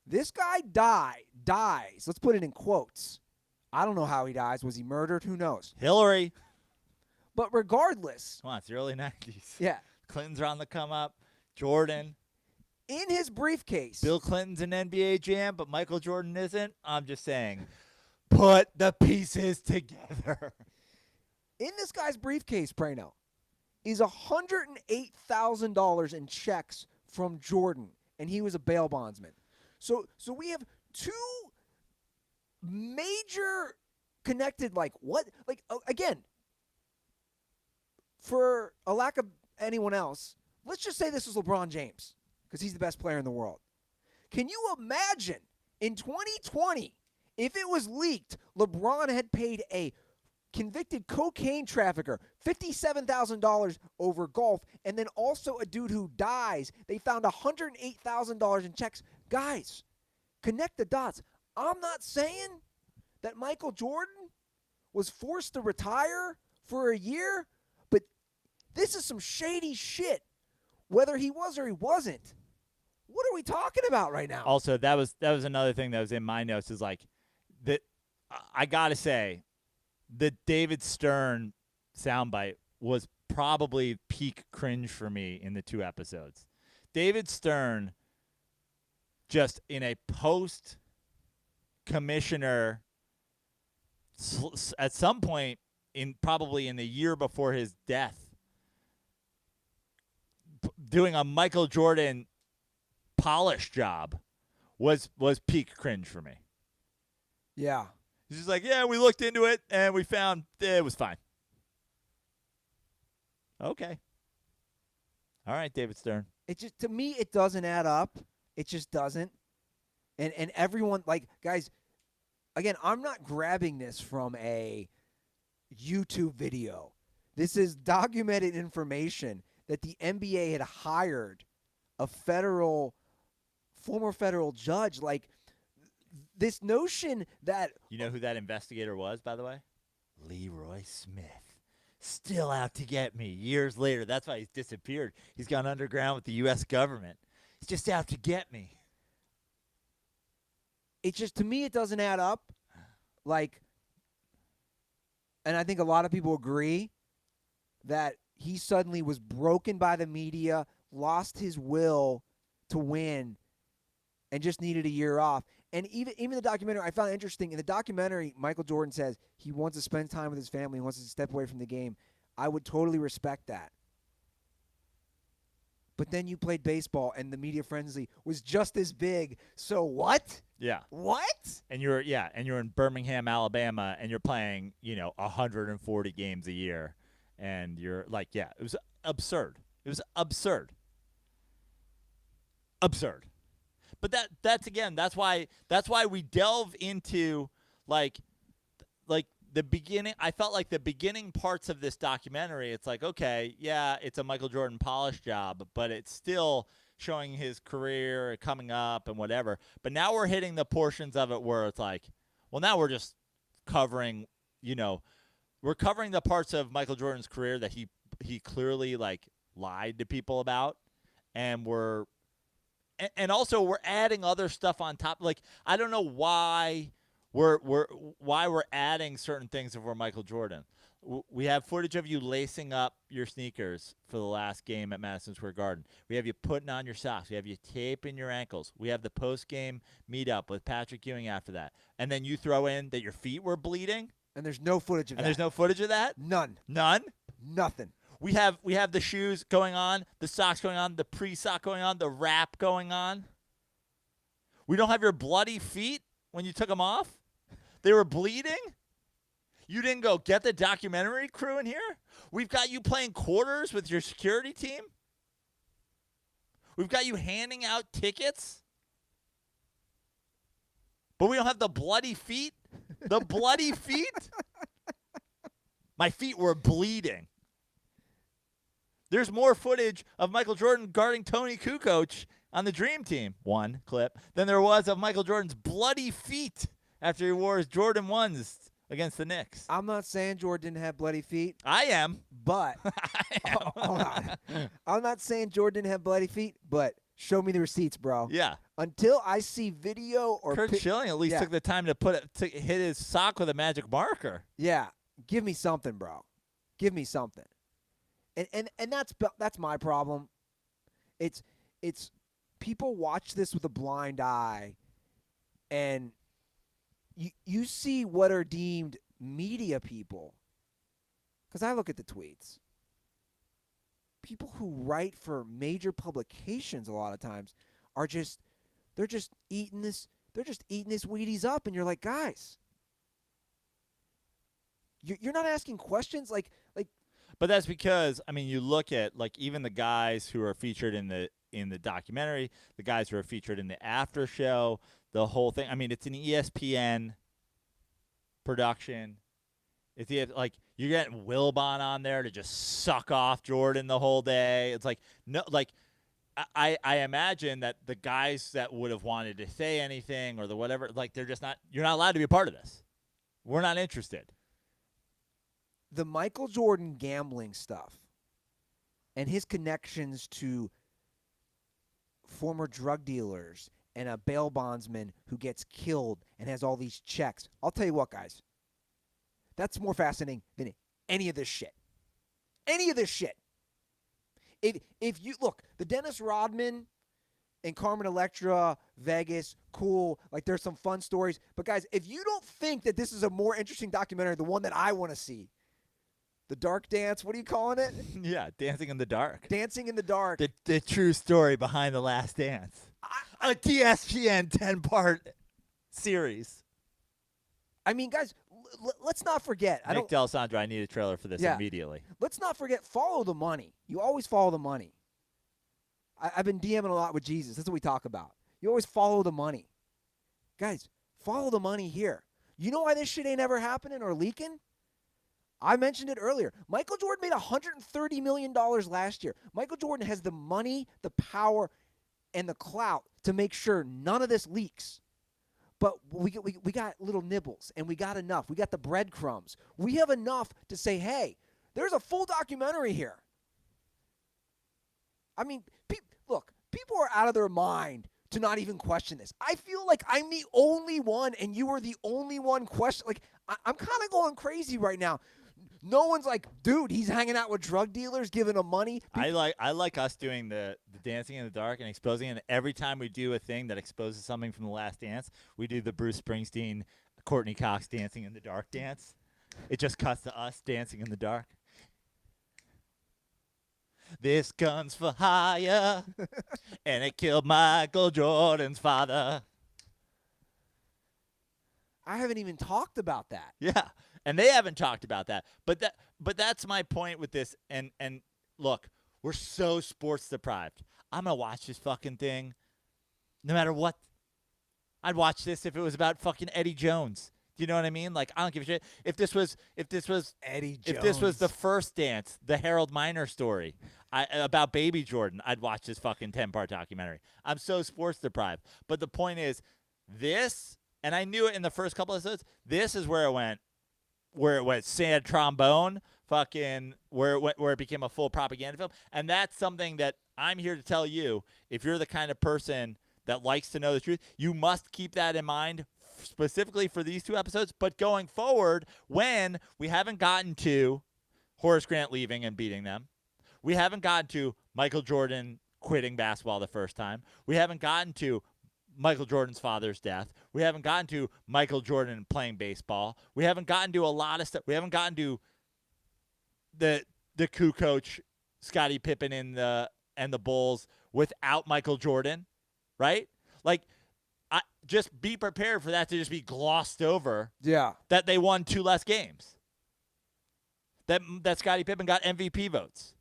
A: this guy dies. Let's put it in quotes. I don't know how he dies. Was he murdered? Who knows?
B: Hillary.
A: But regardless.
B: Come on, it's the early 90s.
A: Yeah.
B: Clinton's are on the come up. Jordan.
A: In his briefcase.
B: Bill Clinton's an NBA jam, but Michael Jordan isn't. I'm just saying, put the pieces together.
A: In this guy's briefcase, Prano, is $108,000 in checks from Jordan, and he was a bail bondsman. So we have two major connected, like, what? Like, again, for a lack of anyone else, let's just say this is LeBron James, because he's the best player in the world. Can you imagine in 2020, if it was leaked, LeBron had paid a convicted cocaine trafficker $57,000 over golf, and then also a dude who dies, they found $108,000 in checks. Guys, connect the dots. I'm not saying that Michael Jordan was forced to retire for a year, but this is some shady shit, whether he was or he wasn't. What are we talking about right now?
B: Also, that was another thing that was in my notes, is like that. I gotta say, the David Stern soundbite was probably peak cringe for me in the two episodes. David Stern, just in a post commissioner at some point probably in the year before his death doing a Michael Jordan polish job was peak cringe for me.
A: Yeah.
B: He's just like, yeah, we looked into it and we found it was fine. Okay. All right, David Stern.
A: It just, to me, it doesn't add up. It just doesn't. And everyone, like, guys, again, I'm not grabbing this from a YouTube video. This is documented information that the NBA had hired a former federal judge. Like, this notion that...
B: You know who that investigator was, by the way? Leroy Smith. Still out to get me years later. That's why he's disappeared. He's gone underground with the U.S. government. He's just out to get me.
A: It just, to me, it doesn't add up. Like, and I think a lot of people agree that he suddenly was broken by the media, lost his will to win, and just needed a year off. And even the documentary, I found it interesting. In the documentary, Michael Jordan says he wants to spend time with his family. He wants to step away from the game. I would totally respect that. But then you played baseball, and the media frenzy was just as big. So what?
B: Yeah.
A: What?
B: And you're in Birmingham, Alabama, and you're playing, 140 games a year, and you're like, yeah, it was absurd. It was absurd. Absurd. But that's why we delve into like the beginning. I felt like the beginning parts of this documentary, it's like, okay, yeah, it's a Michael Jordan polish job, but it's still showing his career coming up and whatever. But now we're hitting the portions of it where it's like, well, now we're just covering, we're covering the parts of Michael Jordan's career that he clearly like lied to people about, and and also we're adding other stuff on top. Like, I don't know why we're adding certain things over Michael Jordan. We have footage of you lacing up your sneakers for the last game at Madison Square Garden. We have you putting on your socks. We have you taping your ankles. We have the post-game meetup with Patrick Ewing after that. And then you throw in that your feet were bleeding.
A: And there's no footage of that.
B: And there's no footage of that?
A: None.
B: None?
A: Nothing.
B: We have the shoes going on, the socks going on, the pre-sock going on, the wrap going on. We don't have your bloody feet when you took them off? They were bleeding? You didn't go get the documentary crew in here? We've got you playing quarters with your security team? We've got you handing out tickets? But we don't have the bloody feet? The bloody feet? My feet were bleeding. There's more footage of Michael Jordan guarding Tony Kukoc on the Dream Team, one clip, than there was of Michael Jordan's bloody feet after he wore his Jordan 1s against the Knicks.
A: I'm not saying Jordan didn't have bloody feet.
B: I am.
A: But hold on. I'm not saying Jordan didn't have bloody feet, but show me the receipts, bro.
B: Yeah.
A: Until I see video or
B: Kurt Schilling at least took the time to hit his sock with a magic marker.
A: Yeah. Give me something, bro. Give me something. And that's my problem. It's people watch this with a blind eye, and you see what are deemed media people. Because I look at the tweets. People who write for major publications a lot of times are they're just eating this Wheaties up, and you're like, guys, you're not asking questions like.
B: But that's because, I mean, you look at like even the guys who are featured in the documentary, the guys who are featured in the after show, the whole thing. I mean, it's an ESPN production. It's like you're getting Wilbon on there to just suck off Jordan the whole day. It's like no, like I imagine that the guys that would have wanted to say anything or the whatever, like they're just not. You're not allowed to be a part of this. We're not interested.
A: The Michael Jordan gambling stuff and his connections to former drug dealers and a bail bondsman who gets killed and has all these checks. I'll tell you what, guys. That's more fascinating than any of this shit. Any of this shit. If you look, the Dennis Rodman in Carmen Electra, Vegas, cool. Like, there's some fun stories. But, guys, if you don't think that this is a more interesting documentary, the one that I want to see, The Dark Dance, what are you calling it?
B: Yeah, Dancing in the Dark.
A: Dancing in the Dark.
B: The true story behind The Last Dance. A TSPN 10-part series.
A: I mean, guys, let's not forget.
B: Nick D'Alessandro, I need a trailer for this immediately.
A: Let's not forget, follow the money. You always follow the money. I've been DMing a lot with Jesus. That's what we talk about. You always follow the money. Guys, follow the money here. You know why this shit ain't ever happening or leaking? I mentioned it earlier. Michael Jordan made $130 million last year. Michael Jordan has the money, the power, and the clout to make sure none of this leaks. But we got little nibbles, and we got enough. We got the breadcrumbs. We have enough to say, hey, there's a full documentary here. I mean, look, people are out of their mind to not even question this. I feel like I'm the only one, and you are the only one question. Like, I'm kind of going crazy right now. No one's like, dude, he's hanging out with drug dealers, giving them money.
B: I like us doing the Dancing in the Dark and exposing it. And every time we do a thing that exposes something from The Last Dance, we do the Bruce Springsteen, Courtney Cox Dancing in the Dark dance. It just cuts to us dancing in the dark. This gun's for hire, and it killed Michael Jordan's father.
A: I haven't even talked about that.
B: Yeah, and they haven't talked about that. But that's my point with this. And look, we're so sports deprived. I'm gonna watch this fucking thing, no matter what. I'd watch this if it was about fucking Eddie Jones. Do you know what I mean? Like, I don't give a shit. If this was
A: Eddie Jones.
B: If this was The First Dance, the Harold Miner story about Baby Jordan, I'd watch this fucking 10-part documentary. I'm so sports deprived. But the point is, this, and I knew it in the first couple episodes, this is where it went sad trombone, fucking where it became a full propaganda film. And that's something that I'm here to tell you, if you're the kind of person that likes to know the truth, you must keep that in mind specifically for these two episodes, but going forward, when we haven't gotten to Horace Grant leaving and beating them, we haven't gotten to Michael Jordan quitting basketball the first time, we haven't gotten to Michael Jordan's father's death, we haven't gotten to Michael Jordan playing baseball, we haven't gotten to a lot of stuff, we haven't gotten to the Kukoc, Scottie Pippen and the Bulls without Michael Jordan, right? Like, just be prepared for that to just be glossed over.
A: Yeah.
B: That they won 2 less games. That Scottie Pippen got MVP votes.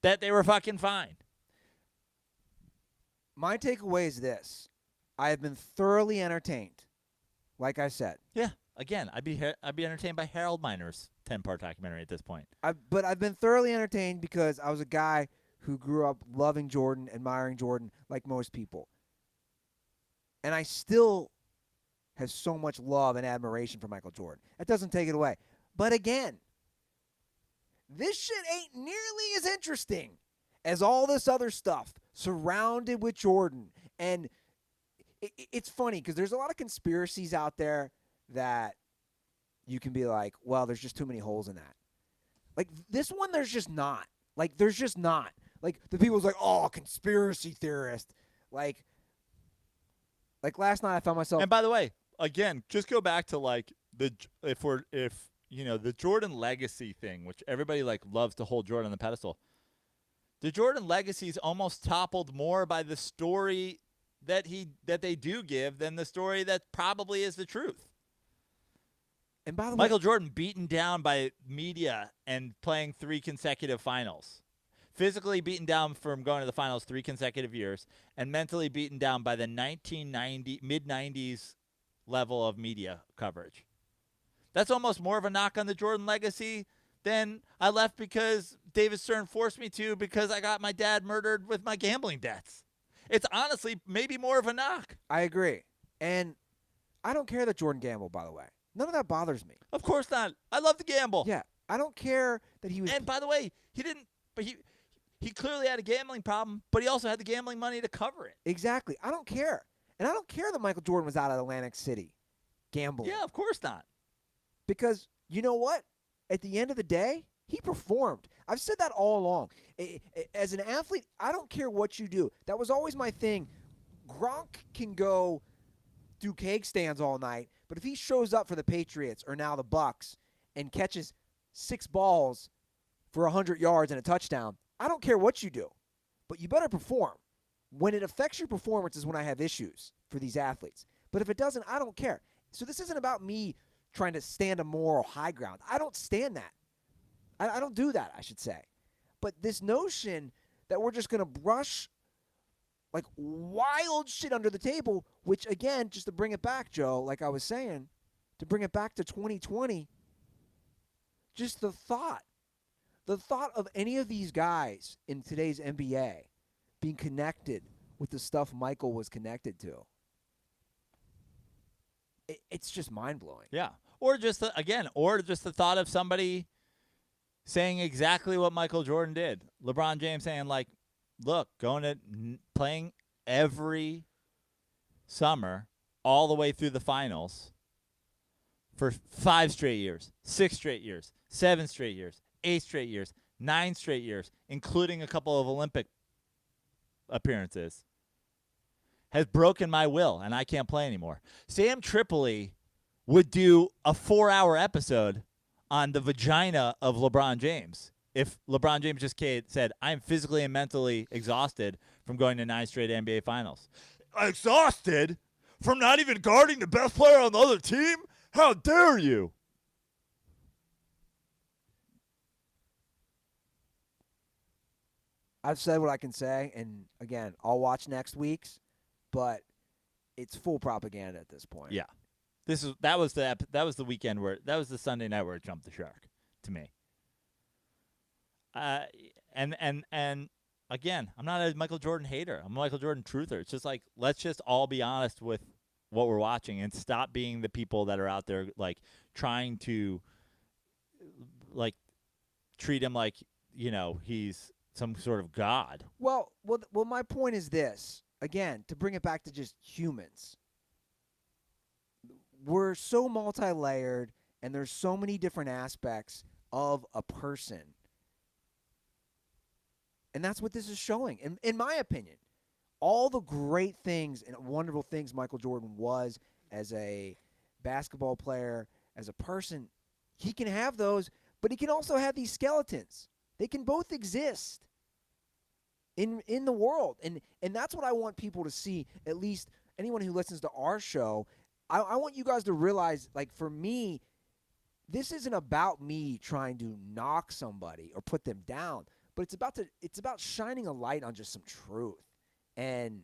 B: That they were fucking fine.
A: My takeaway is this. I have been thoroughly entertained. Like I said.
B: Yeah. Again, I'd be entertained by Harold Miner's 10-part documentary at this point.
A: But I've been thoroughly entertained because I was a guy who grew up loving Jordan, admiring Jordan, like most people. And I still have so much love and admiration for Michael Jordan. That doesn't take it away. But again, this shit ain't nearly as interesting as all this other stuff surrounded with Jordan. And it's funny because there's a lot of conspiracies out there that you can be like, well, there's just too many holes in that. Like, this one, there's just not. Like, there's just not. Like, the people's like, oh, conspiracy theorist. Like last night I found myself.
B: And by the way, again, just go back to like the Jordan legacy thing, which everybody like loves to hold Jordan on the pedestal. The Jordan legacy is almost toppled more by the story that they do give than the story that probably is the truth.
A: And by the way,
B: Michael Jordan beaten down by media and playing 3 consecutive finals. Physically beaten down from going to the finals 3 consecutive years, and mentally beaten down by the mid-90s level of media coverage. That's almost more of a knock on the Jordan legacy than I left because David Stern forced me to because I got my dad murdered with my gambling debts. It's honestly maybe more of a knock.
A: I agree. And I don't care that Jordan gambled, by the way. None of that bothers me.
B: Of course not. I love to gamble.
A: Yeah. I don't care that he was.
B: And by the way, he didn't, but he clearly had a gambling problem, but he also had the gambling money to cover it.
A: Exactly. I don't care. And I don't care that Michael Jordan was out at Atlantic City gambling.
B: Yeah, of course not.
A: Because you know what? At the end of the day, he performed. I've said that all along. As an athlete, I don't care what you do. That was always my thing Gronk can go do cake stands all night, but if he shows up for the Patriots or now the Bucks and catches 6 balls for 100 yards and a touchdown, I don't care what you do, but you better perform. When it affects your performance is when I have issues for these athletes. But if it doesn't, I don't care. So this isn't about me trying to stand a moral high ground. I don't stand that. I don't do that, I should say. But this notion that we're just going to brush like wild shit under the table, which again, just to bring it back, Joe, like I was saying, to bring it back to 2020, just the thought of any of these guys in today's NBA being connected with the stuff Michael was connected to, it's just mind-blowing.
B: Yeah. Or just the thought of somebody saying exactly what Michael Jordan did. LeBron James saying, like, look, playing every summer all the way through the finals for 5 straight years, 6 straight years, 7 straight years, 8 straight years, 9 straight years, including a couple of Olympic appearances, has broken my will, and I can't play anymore. Sam Tripoli would do a 4-hour episode on the vagina of LeBron James if LeBron James just said, I'm physically and mentally exhausted from going to 9 straight NBA Finals. Exhausted? From not even guarding the best player on the other team? How dare you?
A: I've said what I can say, and again, I'll watch next week's, but it's full propaganda at this point.
B: Yeah. That was the weekend that was the Sunday night where it jumped the shark to me. And again, I'm not a Michael Jordan hater. I'm a Michael Jordan truther. It's just like, let's just all be honest with what we're watching and stop being the people that are out there like trying to like treat him like, he's some sort of god.
A: Well, my point is this. Again, to bring it back to just humans. We're so multi-layered, and there's so many different aspects of a person. And that's what this is showing, in my opinion. All the great things and wonderful things Michael Jordan was as a basketball player, as a person, he can have those, but he can also have these skeletons. They can both exist in the world. And that's what I want people to see, at least anyone who listens to our show. I want you guys to realize, like, for me, this isn't about me trying to knock somebody or put them down, but it's about shining a light on just some truth. And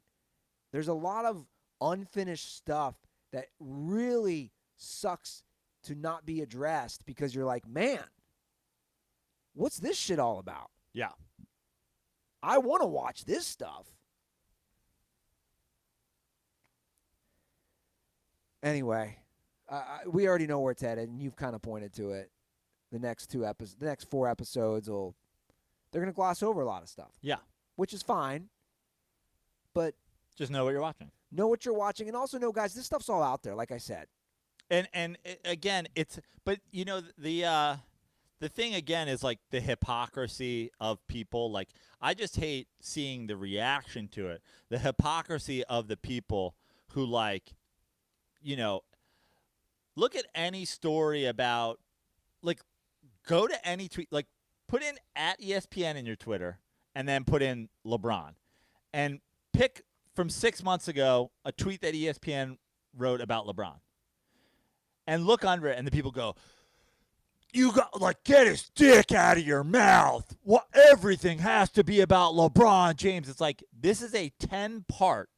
A: there's a lot of unfinished stuff that really sucks to not be addressed because you're like, man, what's this shit all about?
B: Yeah.
A: I want to watch this stuff. Anyway, we already know where it's headed, and you've kind of pointed to it. The next 4 episodes they're going to gloss over a lot of stuff.
B: Yeah. Which
A: is fine. But
B: just know what you're watching.
A: Know what you're watching, and also know, guys, this stuff's all out there, like I said.
B: And again, the thing again is like the hypocrisy of people. Like, I just hate seeing the reaction to it. The hypocrisy of the people who look at any story about, like, go to any tweet, like, put in at ESPN in your Twitter and then put in LeBron and pick from 6 months ago a tweet that ESPN wrote about LeBron and look under it, and the people go, you got, like, get his dick out of your mouth. What, everything has to be about LeBron James. It's like, this is a 10-part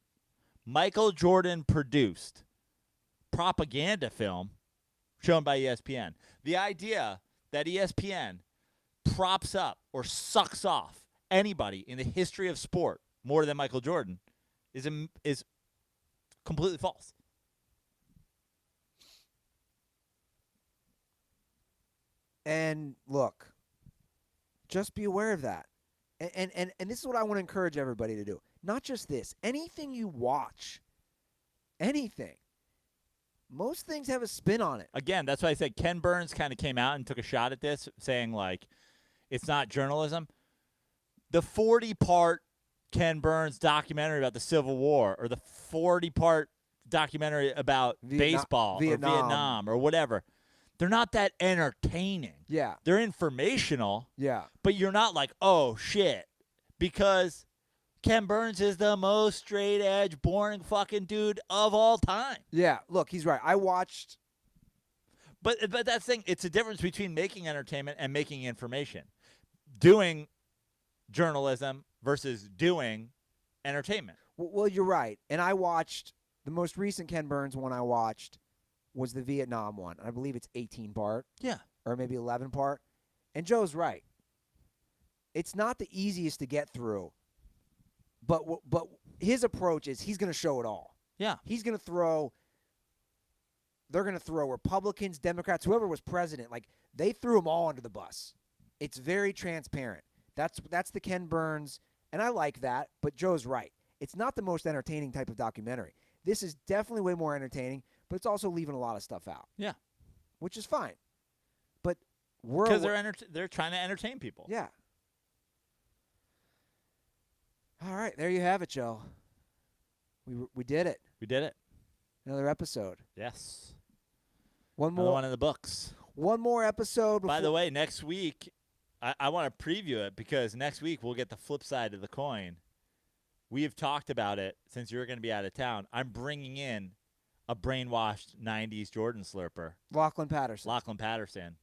B: Michael Jordan produced propaganda film shown by ESPN. The idea that ESPN props up or sucks off anybody in the history of sport more than Michael Jordan is completely false.
A: And look, just be aware of that. And this is what I want to encourage everybody to do. Not just this. Anything you watch, anything. Most things have a spin on it.
B: Again, that's why I said Ken Burns kind of came out and took a shot at this, saying, like, it's not journalism. The 40-part Ken Burns documentary about the Civil War or the 40-part documentary about baseball or Vietnam or whatever. They're not that entertaining.
A: Yeah.
B: They're informational.
A: Yeah.
B: But you're not like, oh, shit. Because Ken Burns is the most straight-edge, boring fucking dude of all time.
A: Yeah. Look, he's right. I watched.
B: But that's the thing. It's a difference between making entertainment and making information. Doing journalism versus doing entertainment.
A: Well, you're right. And I watched the most recent Ken Burns one I watched was the Vietnam one. I believe it's 18 part.
B: Yeah.
A: Or maybe 11 part. And Joe's right. It's not the easiest to get through. But his approach is he's going to show it all.
B: Yeah.
A: He's going to throw. They're going to throw Republicans, Democrats, whoever was president. Like, they threw them all under the bus. It's very transparent. That's the Ken Burns, and I like that, but Joe's right. It's not the most entertaining type of documentary. This is definitely way more entertaining, but it's also leaving a lot of stuff out.
B: Yeah.
A: Which is fine. But
B: because they're trying to entertain people.
A: Yeah. All right, there you have it, Joe. We did it.
B: We did it.
A: Another episode.
B: Yes.
A: Another
B: one in the books.
A: One more episode.
B: By the way, next week, I want to preview it because next week we'll get the flip side of the coin. We have talked about it since you're going to be out of town. I'm bringing in a brainwashed 90s Jordan slurper.
A: Lachlan Patterson.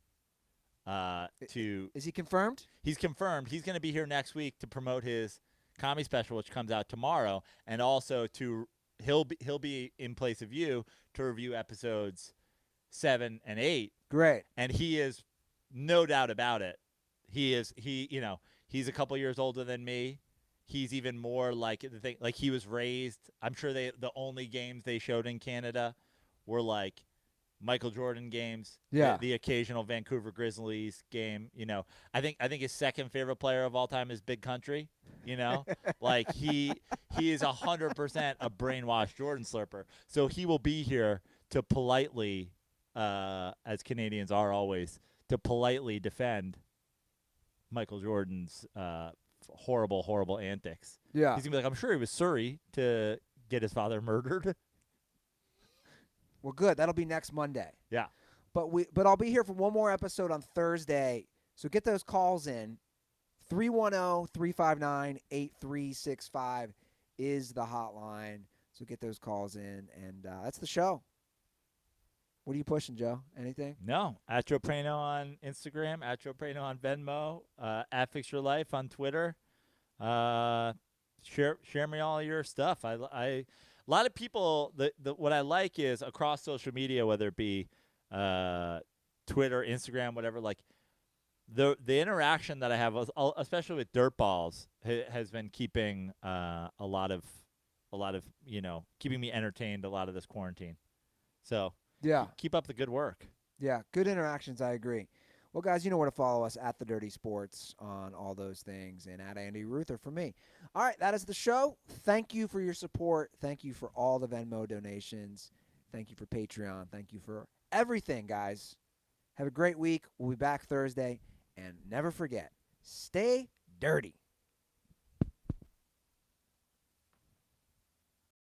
A: Is he confirmed?
B: He's confirmed. He's going to be here next week to promote his comedy special, which comes out tomorrow, and also he'll be in place of you to review episodes 7 and 8.
A: Great.
B: And he is no doubt about it. He's a couple years older than me. He's even more like the thing. Like, he was raised. I'm sure the only games they showed in Canada were like Michael Jordan games.
A: Yeah.
B: The occasional Vancouver Grizzlies game. I think his second favorite player of all time is Big Country. Like he is 100% a brainwashed Jordan slurper. So he will be here to politely, as Canadians are always, to politely defend Michael Jordan's horrible, horrible antics.
A: Yeah.
B: He's going to be like, I'm sure he was Surrey to get his father murdered.
A: Well, good. That'll be next Monday.
B: Yeah.
A: But I'll be here for one more episode on Thursday. So get those calls in. 310-359-8365 is the hotline. So get those calls in, and that's the show. What are you pushing, Joe? Anything?
B: No. At Joe Prano on Instagram, at Joe Prano on Venmo, at Fix Your Life on Twitter. Share me all your stuff. A lot of people, what I like is across social media, whether it be Twitter, Instagram, whatever, like the interaction that I have, especially with dirt balls, has been keeping a lot of keeping me entertained a lot of this quarantine. So
A: yeah,
B: keep up the good work.
A: Yeah, good interactions. I agree. Well, guys, you know where to follow us at The Dirty Sports on all those things, and at Andy Ruther for me. All right, that is the show. Thank you for your support. Thank you for all the Venmo donations. Thank you for Patreon. Thank you for everything, guys. Have a great week. We'll be back Thursday. And never forget, stay dirty.